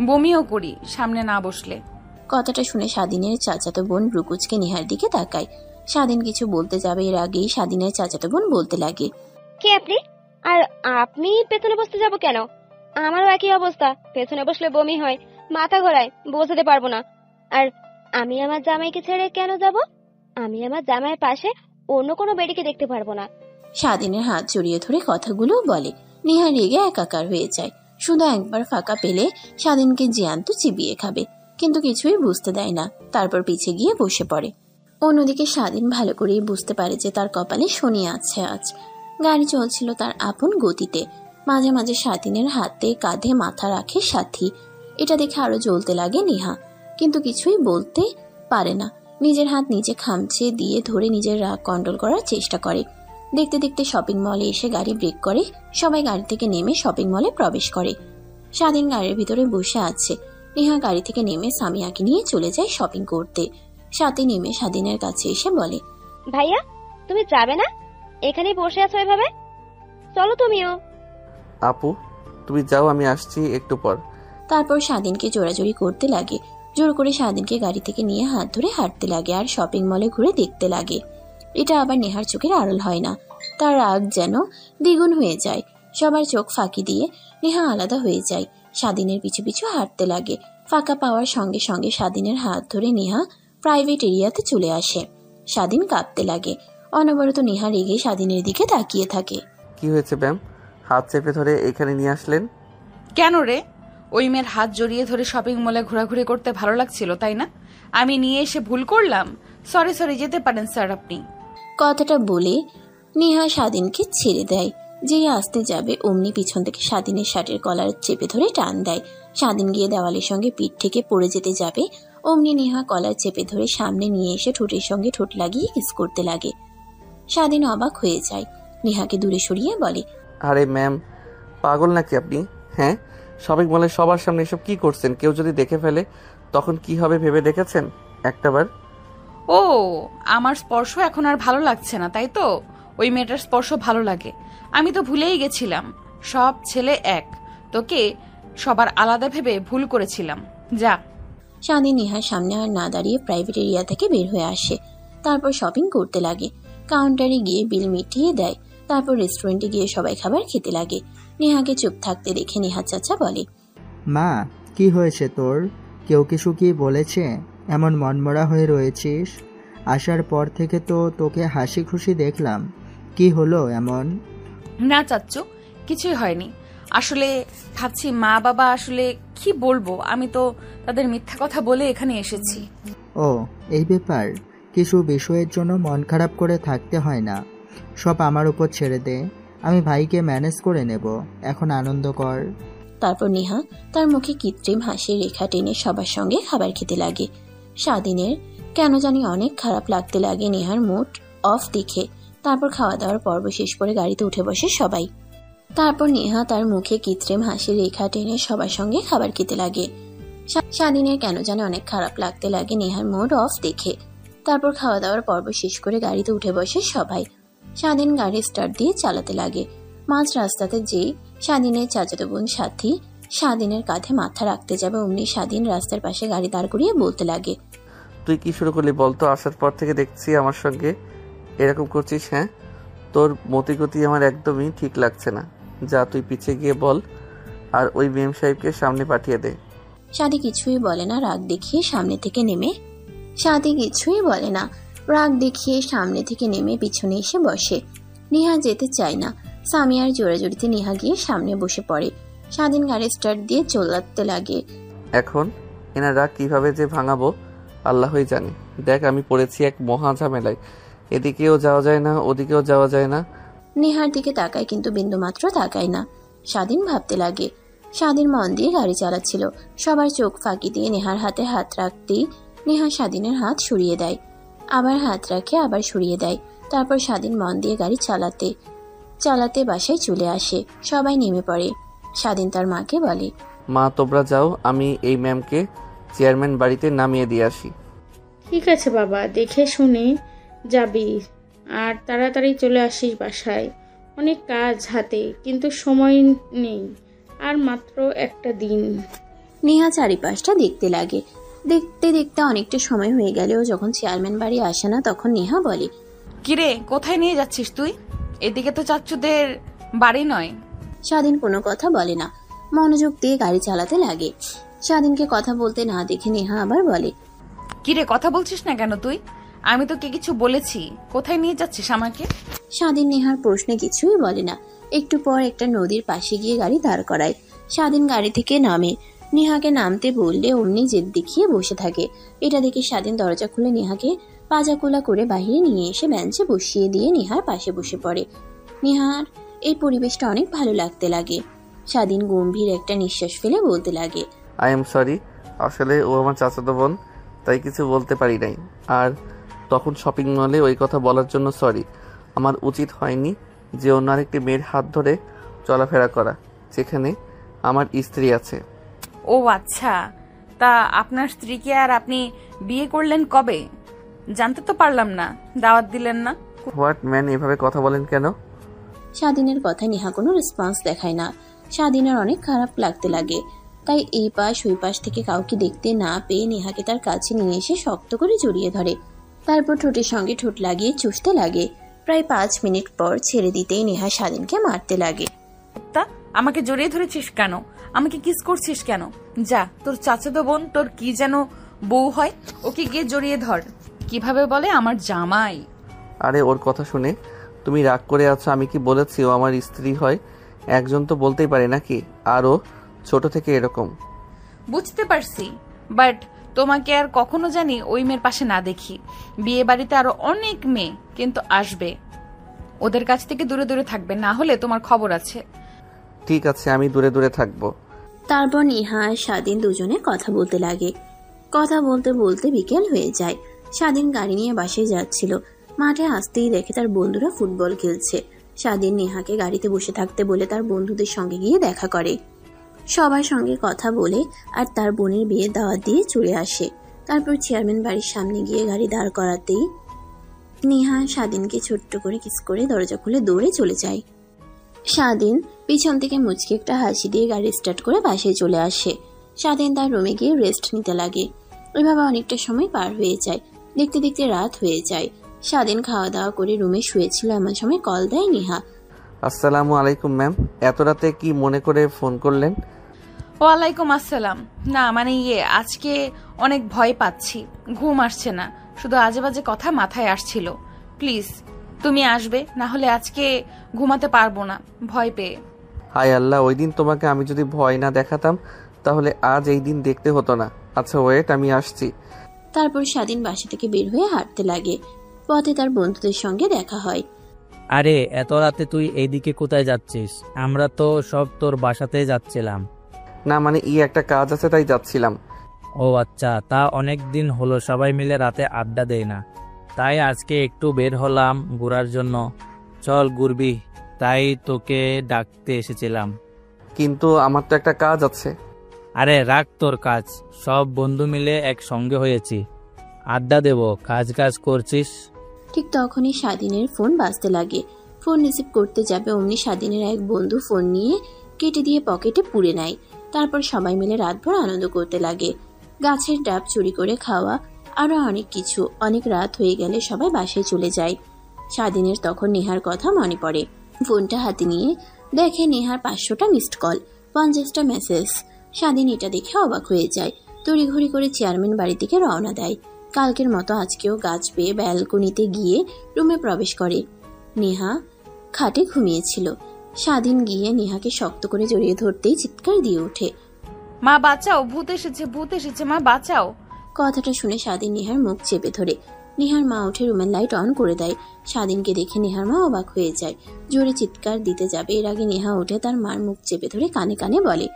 বমিও করি সামনে না বসলে। কথাটা শুনে স্বাধীনের চাচাতো বোন ব্রুকুচকে নেহার দিকে তাকায়। স্বাধীন কিছু বলতে যাবে, এর আগেই স্বাধীনের চাচাতো বোন বলতে লাগে, কে আপনি? আর আপনি পেছনে বসতে যাব কেন? আমারও একই অবস্থা, পেছনে বসলে বমি হয়, মাথা ঘোরায়, বসতে পারবো না। আর আমি আমার জামাইকে ছেড়ে কেন যাব? আমি আমার জামাইয়ের পাশে অন্য কোনো বেডিকে দেখতে পারবো না। স্বাধীনের হাত জড়িয়ে ধরে কথাগুলো বলে। নেহা রেগে একাকার হয়ে যায়। শুধু একবার ফাঁকা পেলে স্বাধীনকে জ্যান্ত চিবিয়ে খাবে, কিন্তু কিছুই বুঝতে দেয় না। তারপর পিছে গিয়ে বসে পড়ে। অন্যদিকে স্বাধীন ভালো করেই বুঝতে পারে যে তার কপালে শনি আছে আজ। গাড়ি চলছিল তার আপন গতিতে। মাঝে মাঝে স্বাধীনের হাতে কাঁধে মাথা রাখে সাথী। এটা দেখে আরো জ্বলতে লাগে নেহা, কিন্তু কিছুই বলতে পারে না। নিজের হাত নিজে খামচে দিয়ে ধরে নিজের রাগ কন্ট্রোল করার চেষ্টা করে। দেখতে দেখতে শপিং মলে এসে গাড়ি ব্রেক করে। সবাই গাড়ি থেকে নেমে শপিং মলে প্রবেশ করে। স্বাধীন গাড়ির ভিতরে বসে আছে। নেহা গাড়ি থেকে নেমে সামিয়াকে নিয়ে চলে যায় শপিং করতে। সাথে নেমে স্বাধীনের কাছে এসে বলে, ভাইয়া তুমি যাবে না? এখানেই বসে আছো এভাবে? চলো তুমিও। আপু তুমি যাও, আমি আসছি একটু পর। তারপর স্বাধীনকে জোরাজোরি করতে লাগে। জোর করে স্বাধীনকে গাড়ি থেকে নিয়ে হাত ধরে হাঁটতে লাগে আর শপিং মলে ঘুরে দেখতে লাগে। এটা আবার নেহার চোখের আড়াল হয় না। তার রাগ যেন দ্বিগুণ হয়ে যায়। সবার চোখ ফাঁকি দিয়ে নেহা আলাদা হয়ে যায়। স্বাধীনের পিছু পিছু হাঁটতে লাগে। ফাঁকা পাওয়ার সঙ্গে সঙ্গে স্বাধীনের হাত ধরে নেহা প্রাইভেট এরিয়াতে চলে আসে। স্বাধীন কাঁপতে লাগে। অনবরত নেহা রেগে স্বাধীনের দিকে তাকিয়ে থাকে। কি হয়েছে ম্যাম, হাত চেপে ধরে এখানে নিয়ে আসলেন কেন রে? ওই মেয়ের হাত জড়িয়ে ধরে শপিং মলে ঘোরাঘুরি করতে ভালো লাগছিল তাই না? আমি নিয়ে এসে ভুল করলাম। সরি যেতে পারেন স্যার আপনি। কথাটা বলে নেহা স্বাধীনকে ছেড়ে দেয়। যে আসতে যাবে অমনি পিছন থেকে স্বাধীনের শার্টের কলার চেপে ধরে টান দেয়। স্বাধীন গিয়ে দেওয়ালের সঙ্গে পিঠ থেকে পড়ে যেতে যাবে, অমনি নেহা কলার চেপে ধরে সামনে নিয়ে এসে ঠোঁটের সঙ্গে ঠোঁট লাগিয়ে কিস করতে লাগে। স্বাধীন অবাক হয়ে যায়। নেহাকে দূরে সরিয়ে বলে, আরে ম্যাম পাগল নাকি আপনি? হ্যাঁ, শপিং মলে সবার সামনে এসব কি করছেন? কেউ যদি দেখে ফেলে তখন কি হবে ভেবে দেখেছেন একটাবার? ও, আমার স্পর্শ এখন আর ভালো লাগছে না তাই তো? ওই মেয়েটার স্পর্শ ভালো লাগে। আমি তো ভুলেই গেছিলাম সব ছেলে এক, তোকে সবার আলাদা ভেবে ভুল করেছিলাম। যা। স্বাধীন নেহার সামনে আর না দাঁড়িয়ে প্রাইভেট এরিয়া থেকে বের হয়ে আসে। তারপর শপিং করতে লাগে। কাউন্টারে গিয়ে বিল মিটিয়ে দেয়। তারপর রেস্টুরেন্টে গিয়ে সবাই খাবার খেতে লাগে। নেহাকে চুপ থাকতে দেখে নেহা চাচা বলে, মা কি হয়েছে তোর? কেউ কিছু কি বলেছে? এমন মনমরা হয়ে রয়েছিস? আসার পর থেকে তো তোকে হাসি খুশি দেখলাম, কি হলো এমন? না চাচ্চু, কিছুই হয়নি। আসলে ভাবছি মা বাবা আসলে কি বলবো, আমি তো তাদের মিথ্যা কথা বলে এখানে এসেছি। ও এই ব্যাপার, কিছু বিষয়ের জন্য মন খারাপ করে থাকতে হয় না, সব আমার উপর ছেড়ে দে, আমি ভাইকে ম্যানেজ করে নেব, এখন আনন্দ কর। তারপর নেহা তার মুখে কৃত্রিম হাসির রেখা টেনে সবার সঙ্গে খাবার খেতে লাগে। স্বাধীনের কেন জানি অনেক খারাপ লাগতে লাগে নেহার মুড অফ দেখে। তারপর খাওয়া দাওয়ার পর্ব শেষ করে গাড়িতে উঠে বসে সবাই। তারপর নেহা তার মুখে কৃত্রিম হাসির রেখা টেনে সবার সঙ্গে খাবার খেতে লাগে। স্বাধীনের কেন জানি অনেক খারাপ লাগতে লাগে নেহার মুড অফ দেখে। তারপর খাওয়া দাওয়ার পর্ব শেষ করে গাড়িতে উঠে বসে সবাই। স্বাধীন গাড়ি স্টার্ট দিয়ে চালাতে লাগে। মাঝ রাস্তাতে যে স্বাধীনের চাচাতো বোন সাথী স্বাধীনের কাঁধে মাথা রাখতে যাবে, অমনি স্বাধীন রাস্তার পাশে গাড়ি দাঁড় করিয়ে বলতে লাগে, তুই কি শুরু করলি বলতো? আসার পর থেকে দেখছি আমার সঙ্গে এরকম করছিস। হ্যাঁ, তোর মতিগতি আমার একদমই ঠিক লাগছে না। যা তুই পিছে গিয়ে বল, আর ওই মেম সাহেবকে সামনে পাঠিয়ে দে। সাদি কিছুই বলে না, রাগ দেখিয়ে সামনে থেকে নেমে পিছনে এসে বসে। নেহা যেতে চায় না। সামিয়ার জোরাজোরিতে নেহা গিয়ে সামনে বসে পড়ে। স্বাধীন গাড়ি স্টার্ট দিয়ে চলাতে লাগে। এখন এনার রাগ কিভাবে যে ভাঙাবো আল্লাহই জানে। দেখ, আমি পড়েছি এক মহা ঝামেলায়। এদিকেও যাওয়া যায় না, ওদিকেও যাওয়া যায় না। নেহার দিকে তাকায়, কিন্তু বিন্দুমাত্র তাকায় না। স্বাধীন ভাবতে লাগে। স্বাধীন মন দিয়ে গাড়ি চালাচ্ছিল। সবার চোখ ফাঁকি দিয়ে নেহার হাতে হাত রাখতেই নেহা স্বাধীনের হাত সরিয়ে দেয়, আবার হাত রাখে, আবার সরিয়ে দেয়। তারপর স্বাধীন মন দিয়ে গাড়ি চালাতে চালাতে বাসায় চলে আসে। সবাই নেমে পড়ে। স্বাধীন তার মাকে বলে, মা তোমরা যাও, আমি এই ম্যামকে চেয়ারম্যান বাড়িতে নামিয়ে দিয়ে আসি। ঠিক আছে বাবা, দেখে শুনে যাবি, আর তাড়াতাড়ি চলে আসিস বাসায়। অনেক কাজ হাতে, কিন্তু সময় নেই, আর মাত্র একটা দিন। নেহা চারিপাশটা দেখতে লাগে। দেখতে দেখতে অনেকটা সময় হয়ে গেলেও যখন চেয়ারম্যান বাড়ি আসে না, তখন নেহা বলে, কিরে, কোথায় নিয়ে যাচ্ছিস তুই? এদিকে তো চাচ্চুদের বাড়ি নয়। স্বাধীন কোনো কথা বলে না, মনোযোগ দিয়ে গাড়ি চালাতে লাগে। স্বাধীনকে কথা বলতে না দেখে নেহা আবার বলে, কিরে, কথা বলছিস না কেন তুই? আমি তোকে কিছু বলেছি, কোথায় নিয়ে যাচ্ছিস আমাকে? স্বাধীন নেহার প্রশ্নে কিছুই বলে না। একটু পর একটা নদীর পাশে গিয়ে গাড়ি দাঁড় করায়। স্বাধীন গাড়ি থেকে নামে। নেহাকে নামতে বললে অমনি জেদ দেখিয়ে বসে থাকে। এটা দেখে স্বাধীন দরজা খুলে নেহাকে পাজাকোলা করে বাহিরে নিয়ে এসে বেঞ্চে বসিয়ে দিয়ে নেহার পাশে বসে পড়ে। নেহার এই পরিবেশটা অনেক ভালো লাগতে লাগে। স্বাধীন গম্ভীর একটা নিঃশ্বাস ফেলে বলতে লাগে, আই এম সরি, আসলে ও আমার চাচাতো বোন, তাই কিছু বলতে পারি নাই। আর তখন শপিং মলে ওই কথা বলার জন্য সরি। আমার উচিত হয়নি যে অন্য আরেকটি মেয়ের হাত ধরে চলাফেরা করা, যেখানে আমার স্ত্রী আছে। ও আচ্ছা, তা আপনার স্ত্রীকে আর আপনি বিয়ে করলেন কবে? জানতে তো পারলাম না, দাওয়াত দিলেন না। হোয়াট ম্যান, এভাবে কথা বলেন কেন? স্বাধীনের কথায় নেহা কোনো রেসপন্স দেখায় না। স্বাধীনের অনেক খারাপ লাগতে লাগে। তাই এই পাশ ওই পাশ থেকে কাউকে দেখতে না পেয়ে নেহাকে তার কাছে নিয়ে এসে শক্ত করে জড়িয়ে ধরে। তারপর ঠোঁটের সঙ্গে ঠোঁট লাগিয়ে চুষতে লাগে। প্রায় 5 মিনিট পর ছেড়ে দিতেই নেহা স্বাধীনকে মারতে লাগে। তা আমাকে জড়িয়ে ধরেছিস কেন? আমাকে কিস করছিস কেন? যা, তোর চাচাতো বোন, তোর কি যেন বউ হয়, ওকে গিয়ে জড়িয়ে ধর। কিভাবে বলে আমার জামাই? আরে ওর কথা শুনে তুমি রাগ করে আছো? আমি কি বলেছি ও আমার স্ত্রী হয়? একজন তো বলতেই পারে নাকি? আর ও ছোট থেকে এরকম। বুঝতে পারছি, বাট তোমাকে আর কখনো জানি ওই মেয়ের পাশে না দেখি। বিয়ে বাড়িতে আরো অনেক মেয়ে কিন্তু আসবে, ওদের কাছ থেকে দূরে দূরে থাকবে, না হলে তোমার খবর আছে। ঠিক আছে, আমি দূরে দূরে থাকবো। তারপর নেহা আর স্বাধীন দুজনে কথা বলতে লাগে। কথা বলতে বলতে বিকেল হয়ে যায়। স্বাধীন গাড়ি নিয়ে বাসায় যাচ্ছিল। মাঠে আসতেই দেখে তার বন্ধুরা ফুটবল খেলছে। স্বাধীন নেহাকে গাড়িতে বসে থাকতে বলে তার বন্ধুদের সঙ্গে গিয়ে দেখা করে। সবার সঙ্গে কথা বলে আর তার বোনের বিয়ে দাওয়াত দিয়ে চলে আসে। তারপর চেয়ারম্যান বাড়ির সামনে গিয়ে গাড়ি দাঁড় করাতেই নেহা স্বাধীনকে ছোট্ট করে কিস করে দরজা খুলে দৌড়ে চলে যায়। স্বাধীন পিছন থেকে মুচকি একটা হাসি দিয়ে গাড়ি স্টার্ট করে বাসায় চলে আসে। স্বাধীন তার রুমে গিয়ে রেস্ট নিতে লাগে। ওইভাবে অনেকটা সময় পার হয়ে যায়। দেখতে দেখতে রাত হয়ে যায়। স্বাধীন খাওয়া দাওয়া করে রুমে শুয়েছিল, এমন সময় কল দেয় নেহা। আসসালামু আলাইকুম ম্যাম, এত রাতে কি মনে করে ফোন করলেন? ওয়ালাইকুম আসসালাম। না মানে আজকে অনেক ভয় পাচ্ছি, ঘুম আসছে না, শুধু আজে বাজে কথা মাথায় আসছিল। প্লিজ তুমি আসবে, না হলে আজকে ঘুমাতে পারবো না ভয় পেয়ে। হায় আল্লাহ, ওই দিন তোমাকে আমি যদি ভয় না দেখাতাম তাহলে আজ এই দিন দেখতে হতো না। আচ্ছা ওয়েট, আমি আসছি। তারপর স্বাধীন বাসা থেকে বের হয়ে হাঁটতে লাগে। পথে তার বন্ধুদের সঙ্গে দেখা হয়। আরে এত রাতে তুই এইদিকে কোথায় যাচ্ছিস? আমরা তো সব তোর বাসাতে যাচ্ছিলাম। না মানে একটা কাজ আছে তাই যাচ্ছিলাম। ও আচ্ছা, তা অনেক দিন হলো সবাই মিলে রাতে আড্ডা দেয় না, তাই আজকে একটু বের হলাম ঘোরার জন্য। চল ঘুরবি, তাই তোকে ডাকতে এসেছিলাম। কিন্তু আমার তো একটা কাজ আছে। আরে রাখ তোর কাজ, সব বন্ধু মিলে একসঙ্গে হয়েছি, আড্ডা দেব, কাজ কাজ করছিস। ঠিক তখনই স্বাধীনের ফোন বাজতে লাগে। ফোন রিসিভ করতে যাবে অমনি স্বাধীনের এক বন্ধু ফোন নিয়ে কেটে দিয়ে পকেটে পুরে নেয়। তারপর সবাই মিলে রাতভর আনন্দ করতে লাগে। গাছের ডাব চুরি করে খাওয়া, আরো অনেক কিছু। অনেক রাত হয়ে গেলে সবাই বাসায় চলে যায়। স্বাধীনের তখন নেহার কথা মনে পড়ে। ফোনটা হাতে নিয়ে দেখে নেহার 500টা মিসড কল, 50টা মেসেজ। স্বাধীন এটা দেখে অবাক হয়ে যায়। তড়িঘড়ি করে চেয়ারম্যান বাড়ি থেকে রওনা দেয়। কালকের মতো আজকেও গাছ পেয়ে ব্যালকনিতে গিয়ে রুমে প্রবেশ করে। নেহা খাটে ঘুমিয়েছিল। স্বাধীন গিয়ে নেহাকে শক্ত করে জড়িয়ে ধরতেই চিৎকার দিয়ে ওঠে, মা বাঁচাও, ভূত এসেছে, মা বাঁচাও। কথাটা শুনে স্বাধীন নেহার মুখ চেপে ধরে। নেহার মা উঠে রুমের লাইট অন করে দেয়। স্বাধীনকে দেখে নেহার মা অবাক হয়ে যায়। জোরে চিৎকার দিতে যাবে, এর আগে নেহা উঠে তার মার মুখ চেপে ধরে কানে কানে বলে,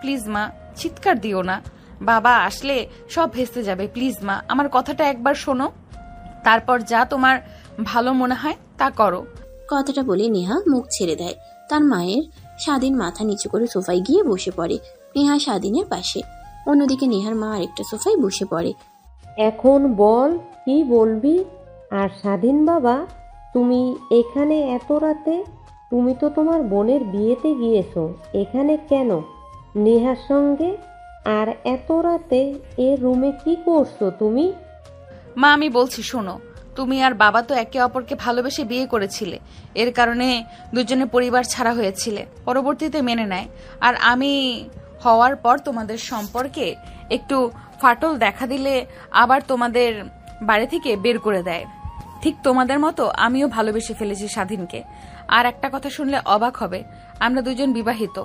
প্লিজ মা, চিৎকার দিও না, বাবা আসলে সব ভেস্তে যাবে। প্লিজ মা, আমার কথাটা একবার শোনো, তারপর যা তোমার ভালো মনে হয় তা করো। কথাটা বলে নেহা মুখ ছেড়ে দেয়। তার মায়ের স্বাধীন মাথা নিচু করে সোফায় গিয়ে বসে পড়ে। নেহা স্বাধীনের পাশে। অন্যদিকে নেহার মা আরেকটা সোফায় বসে পড়ে। এখন বল কি বলবি? আর স্বাধীন বাবা, তুমি এখানে এত রাতে? তুমি তো তোমার বোনের বিয়েতে গিয়েছো, এখানে কেন নেহার সঙ্গে? আর এত রাতে এ রুমে কি করছো তুমি? মা আমি বলছি শোনো, তুমি আর বাবা তো একে অপরকে ভালোবেসে বিয়ে করেছিলে, এর কারণে দুজনে পরিবার ছাড়া হয়েছিলে, পরবর্তীতে মেনে নেয়। আর আমি হওয়ার পর তোমাদের সম্পর্কে একটু ফাটল দেখা দিলে আবার তোমাদের বাড়ি থেকে বের করে দেয়। ঠিক তোমাদের মতো আমিও ভালোবেসে ফেলেছি স্বাধীনকে। আর একটা কথা শুনলে অবাক হবে, আমরা দুজন বিবাহিত।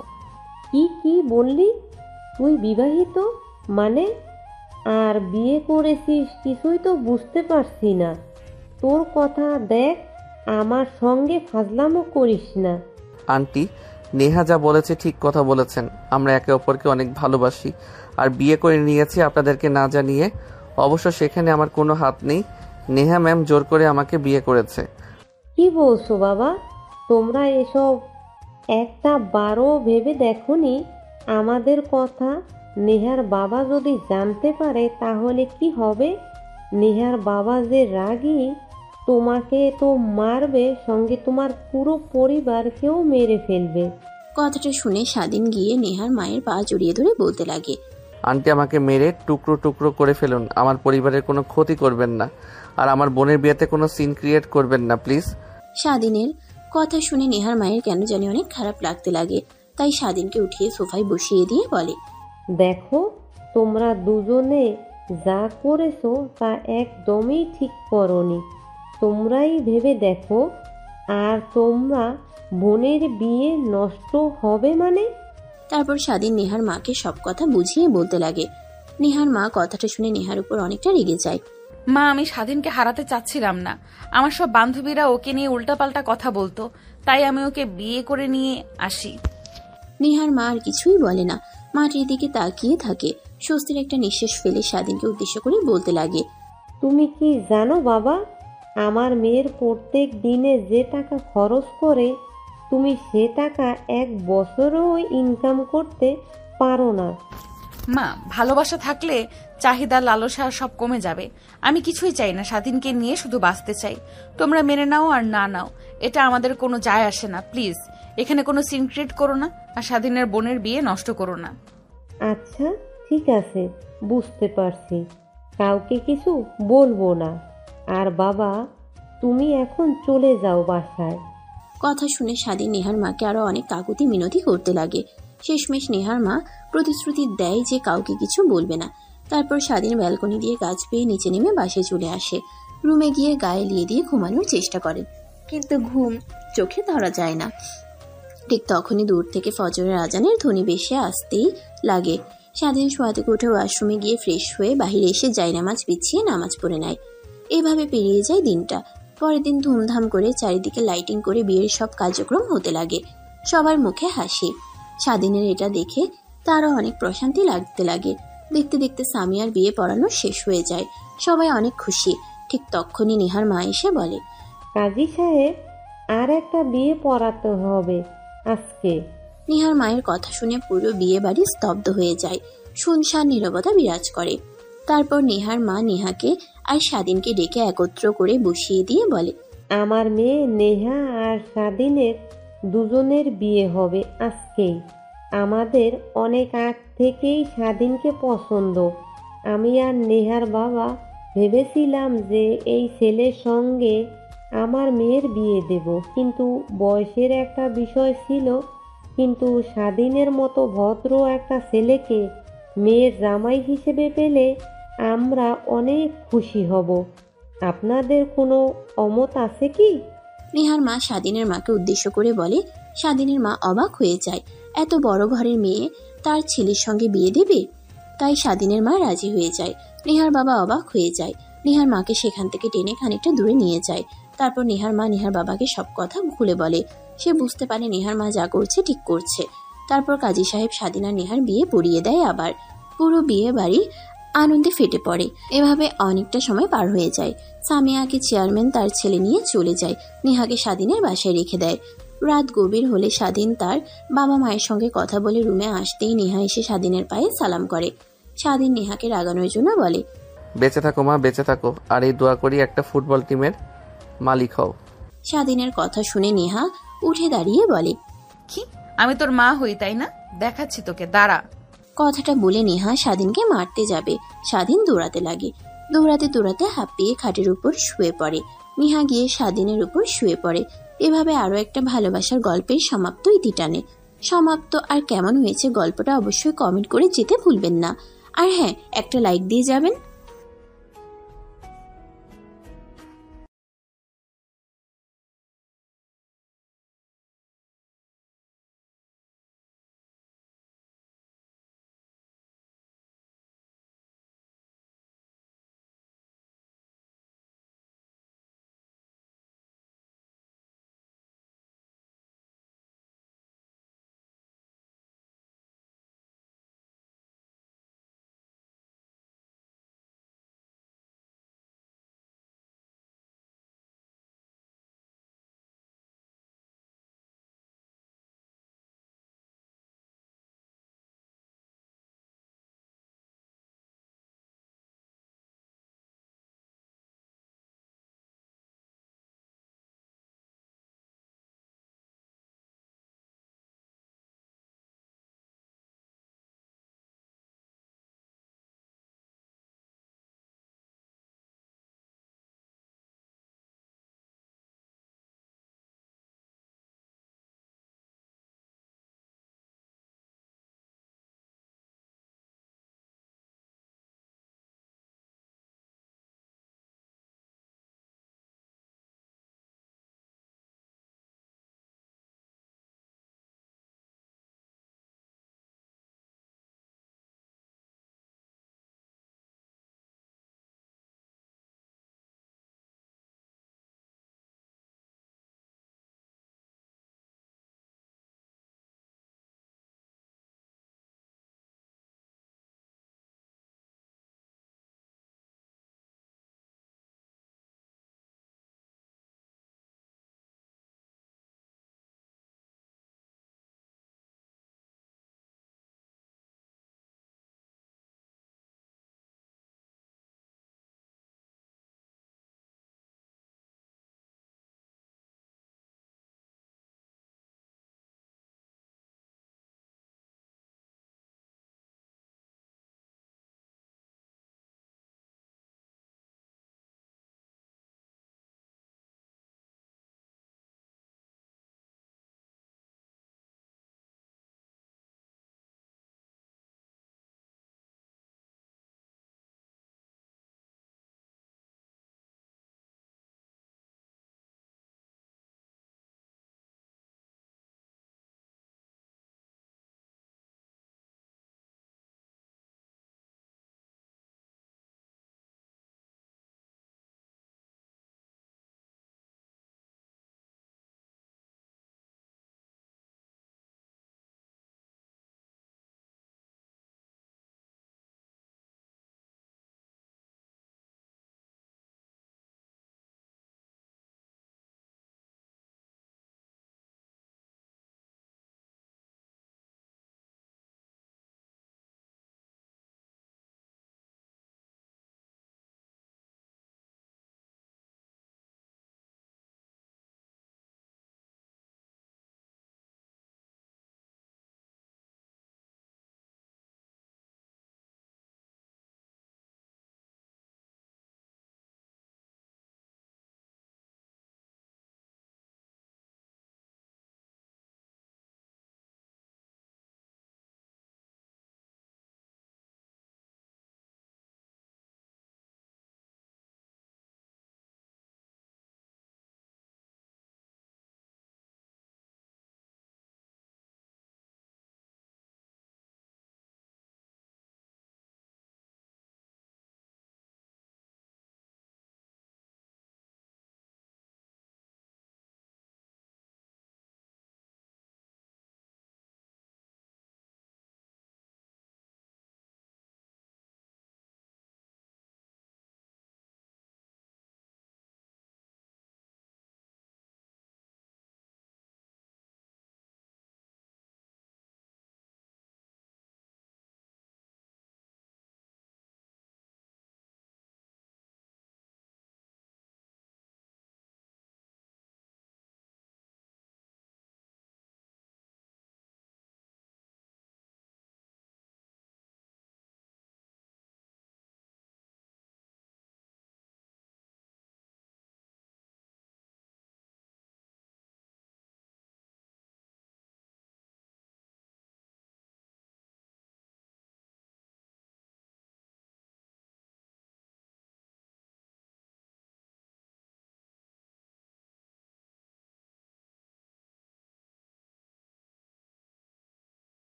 কি বললি? তুই বিবাহিত মানে? আর বিয়ে করেছিস কিছুই তো বুঝতে পারছি না। তোর কথা দেখ, আমার সঙ্গে ফাজলামো করিস না। আন্টি, নেহা যা বলেছে ঠিক কথা বলেছেন। আমরা একে অপরকে অনেক ভালোবাসি আর বিয়ে করে নিয়েছি আপনাদেরকে না জানিয়ে। অবশ্য সেখানে আমার কোনো হাত নেই। নেহা ম্যাম জোর করে আমাকে বিয়ে করেছে। কি বলছো বাবা? তোমরা এসব একটা বারও ভেবে দেখোনি আমাদের কথা? নেহার বাবা যদি জানতে পারে তাহলে কি হবে? নেহার বাবা যে রাগী, তোমাকে তো মারবে, সঙ্গে তোমার পুরো পরিবারকেও মেরে ফেলবে। কথাটা শুনে স্বাধীন গিয়ে নেহার মায়ের পা জড়িয়ে ধরে বলতে লাগে, আন্টি আমাকে মেরে টুকরো টুকরো করে ফেলুন, আমার পরিবারের কোনো ক্ষতি করবেন না, আর আমার বোনের বিয়েতে কোনো সিন ক্রিয়েট করবেন না প্লিজ। স্বাধীনের কথা শুনে নেহার মায়ের কেন জানি অনেক খারাপ লাগতে লাগে। তাই স্বাধীনকে উঠিয়ে সোফায় বসিয়ে দিয়ে বলে, দেখো, তোমরা দুজনে যা করেছো তা একদমই ঠিক করনি। তোমরাই ভেবে দেখো, আর তোমরা বোনের বিয়ে নষ্ট হবে মানে? তারপর স্বাধীন নেহার মাকে সব কথা বুঝিয়ে বলতে লাগে। নেহার মা কথাটা শুনে নেহার উপর অনেকটা রেগে যায়। মা আমি স্বাধীনকে হারাতে চাচ্ছিলাম না, আমার সব বান্ধবীরা ওকে নিয়ে উল্টাপাল্টা কথা বলতো, তাই আমি ওকে বিয়ে করে নিয়ে আসি। নেহার মা আর কিছুই বলে না, মাটির দিকে তাকিয়ে থাকে। স্বস্তির একটা নিঃশ্বাস ফেলে স্বাধীনকে উদ্দেশ্য করে বলতে লাগে, তুমি কি জানো বাবা, আমার মেয়ের প্রত্যেক দিনে যে টাকা খরচ করে তুমি সে টাকা এক বছরও ইনকাম করতে পারো না। মা ভালোবাসা থাকলে চাহিদা লালসা সব কমে যাবে। আমি কিছুই চাই না, স্বাধীনকে নিয়ে শুধু বাঁচতে চাই। তোমরা মেনে নাও আর না নাও, এটা আমাদের কোনো যায় আসে না। প্লিজ এখানে কোনো সিন ক্রিয়েট করো না, আর স্বাধীনের বোনের বিয়ে নষ্ট করো না। আচ্ছা ঠিক আছে, বুঝতে পারছি, কাউকে কিছু বলবো না। আর বাবা, তুমি এখন চলে যাও বাসায়। কথা শুনে স্বাধীন নেহার মাকে আরো অনেক কাকুতি মিনতি করতে লাগে। শেষমেশ নেহার মা প্রতিশ্রুতি দেয় যে কাউকে কিছু বলবে না। তারপর স্বাধীন ব্যালকনি দিয়ে গাছ পেয়ে নিচে নেমে বাসায় চলে আসে। রুমে গিয়ে গায়ে লিয়ে দিয়ে ঘুমানোর চেষ্টা করে, কিন্তু ঘুম চোখে ধরা যায় না। ঠিক তখনই দূর থেকে ফজরের আজানের ধ্বনি ভেসে আসতেই লাগে। স্বাধীন শোয়া থেকে উঠে ওয়াশরুমে গিয়ে ফ্রেশ হয়ে বাহিরে এসে জায়নামাজ বিছিয়ে নামাজ পড়ে নেয়। এভাবে পেরিয়ে যায় দিনটা। পরের দিন ধুমধাম করে চারিদিকে লাইটিং করে বিয়ের সব কার্যক্রম হতে লাগে। সবার মুখে হাসি। স্বাধীনের এটা দেখে তারও অনেক প্রশান্তি লাগতে লাগে। দেখতে দেখতে সামিয়ার বিয়ে পড়ানো শেষ হয়ে যায়। সবাই অনেক খুশি। ঠিক তখনই নেহার মা এসে বলে, কাজী সাহেব, আর একটা বিয়ে পড়াতে হবে আজকে। নেহার মায়ের কথা শুনে পুরো বিয়ে বাড়ি স্তব্ধ হয়ে যায়। শুনশান নীরবতা বিরাজ করে। তারপর নেহার মা নেহাকে আর স্বাধীনকে ডেকে একত্র করে বসিয়ে দিয়ে বলে, আমার মেয়ে নেহা আর স্বাধীনের দুজনের বিয়ে হবে আজকেই। আমাদের অনেক আগ থেকেই স্বাধীনকে পছন্দ। আমি আর নেহার বাবা ভেবেছিলাম যে এই ছেলের সঙ্গে আমার মেয়ের বিয়ে দেব, কিন্তু বয়সের একটা বিষয় ছিল, কিন্তু স্বাধীনের মতো ভদ্র একটা ছেলেকে মেয়ের জামাই হিসেবে পেলে আমরা অনেক খুশি হব। আপনাদের কোনো অমত আছে কি? নেহার মা স্বাধীনের মাকে উদ্দেশ্য করে বলে। স্বাধীনের মা অবাক হয়ে যায়, এত বড় ঘরের মেয়ে তার ছেলের সঙ্গে বিয়ে দেবে। তাই স্বাধীনের মা রাজি হয়ে যায়। নেহার বাবা অবাক হয়ে যায়। নেহার মাকে সেখান থেকে টেনে খানিকটা দূরে নিয়ে যায়। তারপর নেহার মা নেহার বাবাকে সব কথা খুলে বলে। সে বুঝতে পারে নেহার মা যা করছে ঠিক করছে। তারপর কাজী সাহেব স্বাধীন আর নেহার বিয়ে পড়িয়ে দেয়। আবার পুরো বিয়ে বাড়ি আনন্দে ফেটে পড়ে। এভাবে অনেকটা সময় পার হয়ে যায়। সামিয়াকে চেয়ারম্যান তার ছেলে নিয়ে চলে যায়। নেহাকে স্বাধীনের বাসায় রেখে দেয়। রাত গভীর হলে স্বাধীন তার বাবা মায়ের সঙ্গে কথা বলে রুমে আসতেই নেহা এসে স্বাধীনের পায়ে সালাম করে। স্বাধীন নেহাকে রাগানোর জন্য বলে, বেঁচে থাকো মা, বেঁচে থাকো, আর এই দোয়া করি একটা ফুটবল টিমের মালিক হও। স্বাধীনের কথা শুনে নেহা উঠে দাঁড়িয়ে বলে, কি আমি তোর মা হই তাই না? দেখাচ্ছি তোকে, দাঁড়া। কথাটা বলে নেহা স্বাধীনকে মারতে যাবে। স্বাধীন দৌড়াতে লাগে। দৌড়াতে দৌড়াতে হাঁপিয়ে খাটের উপর শুয়ে পড়ে। নেহা গিয়ে স্বাধীনের উপর শুয়ে পড়ে। এভাবে আরো একটা ভালোবাসার গল্পের সমাপ্ত ইতি টানে। সমাপ্ত আর কেমন হয়েছে গল্পটা অবশ্যই কমেন্ট করে যেতে ভুলবেন না। আর হ্যাঁ, একটা লাইক দিয়ে যাবেন।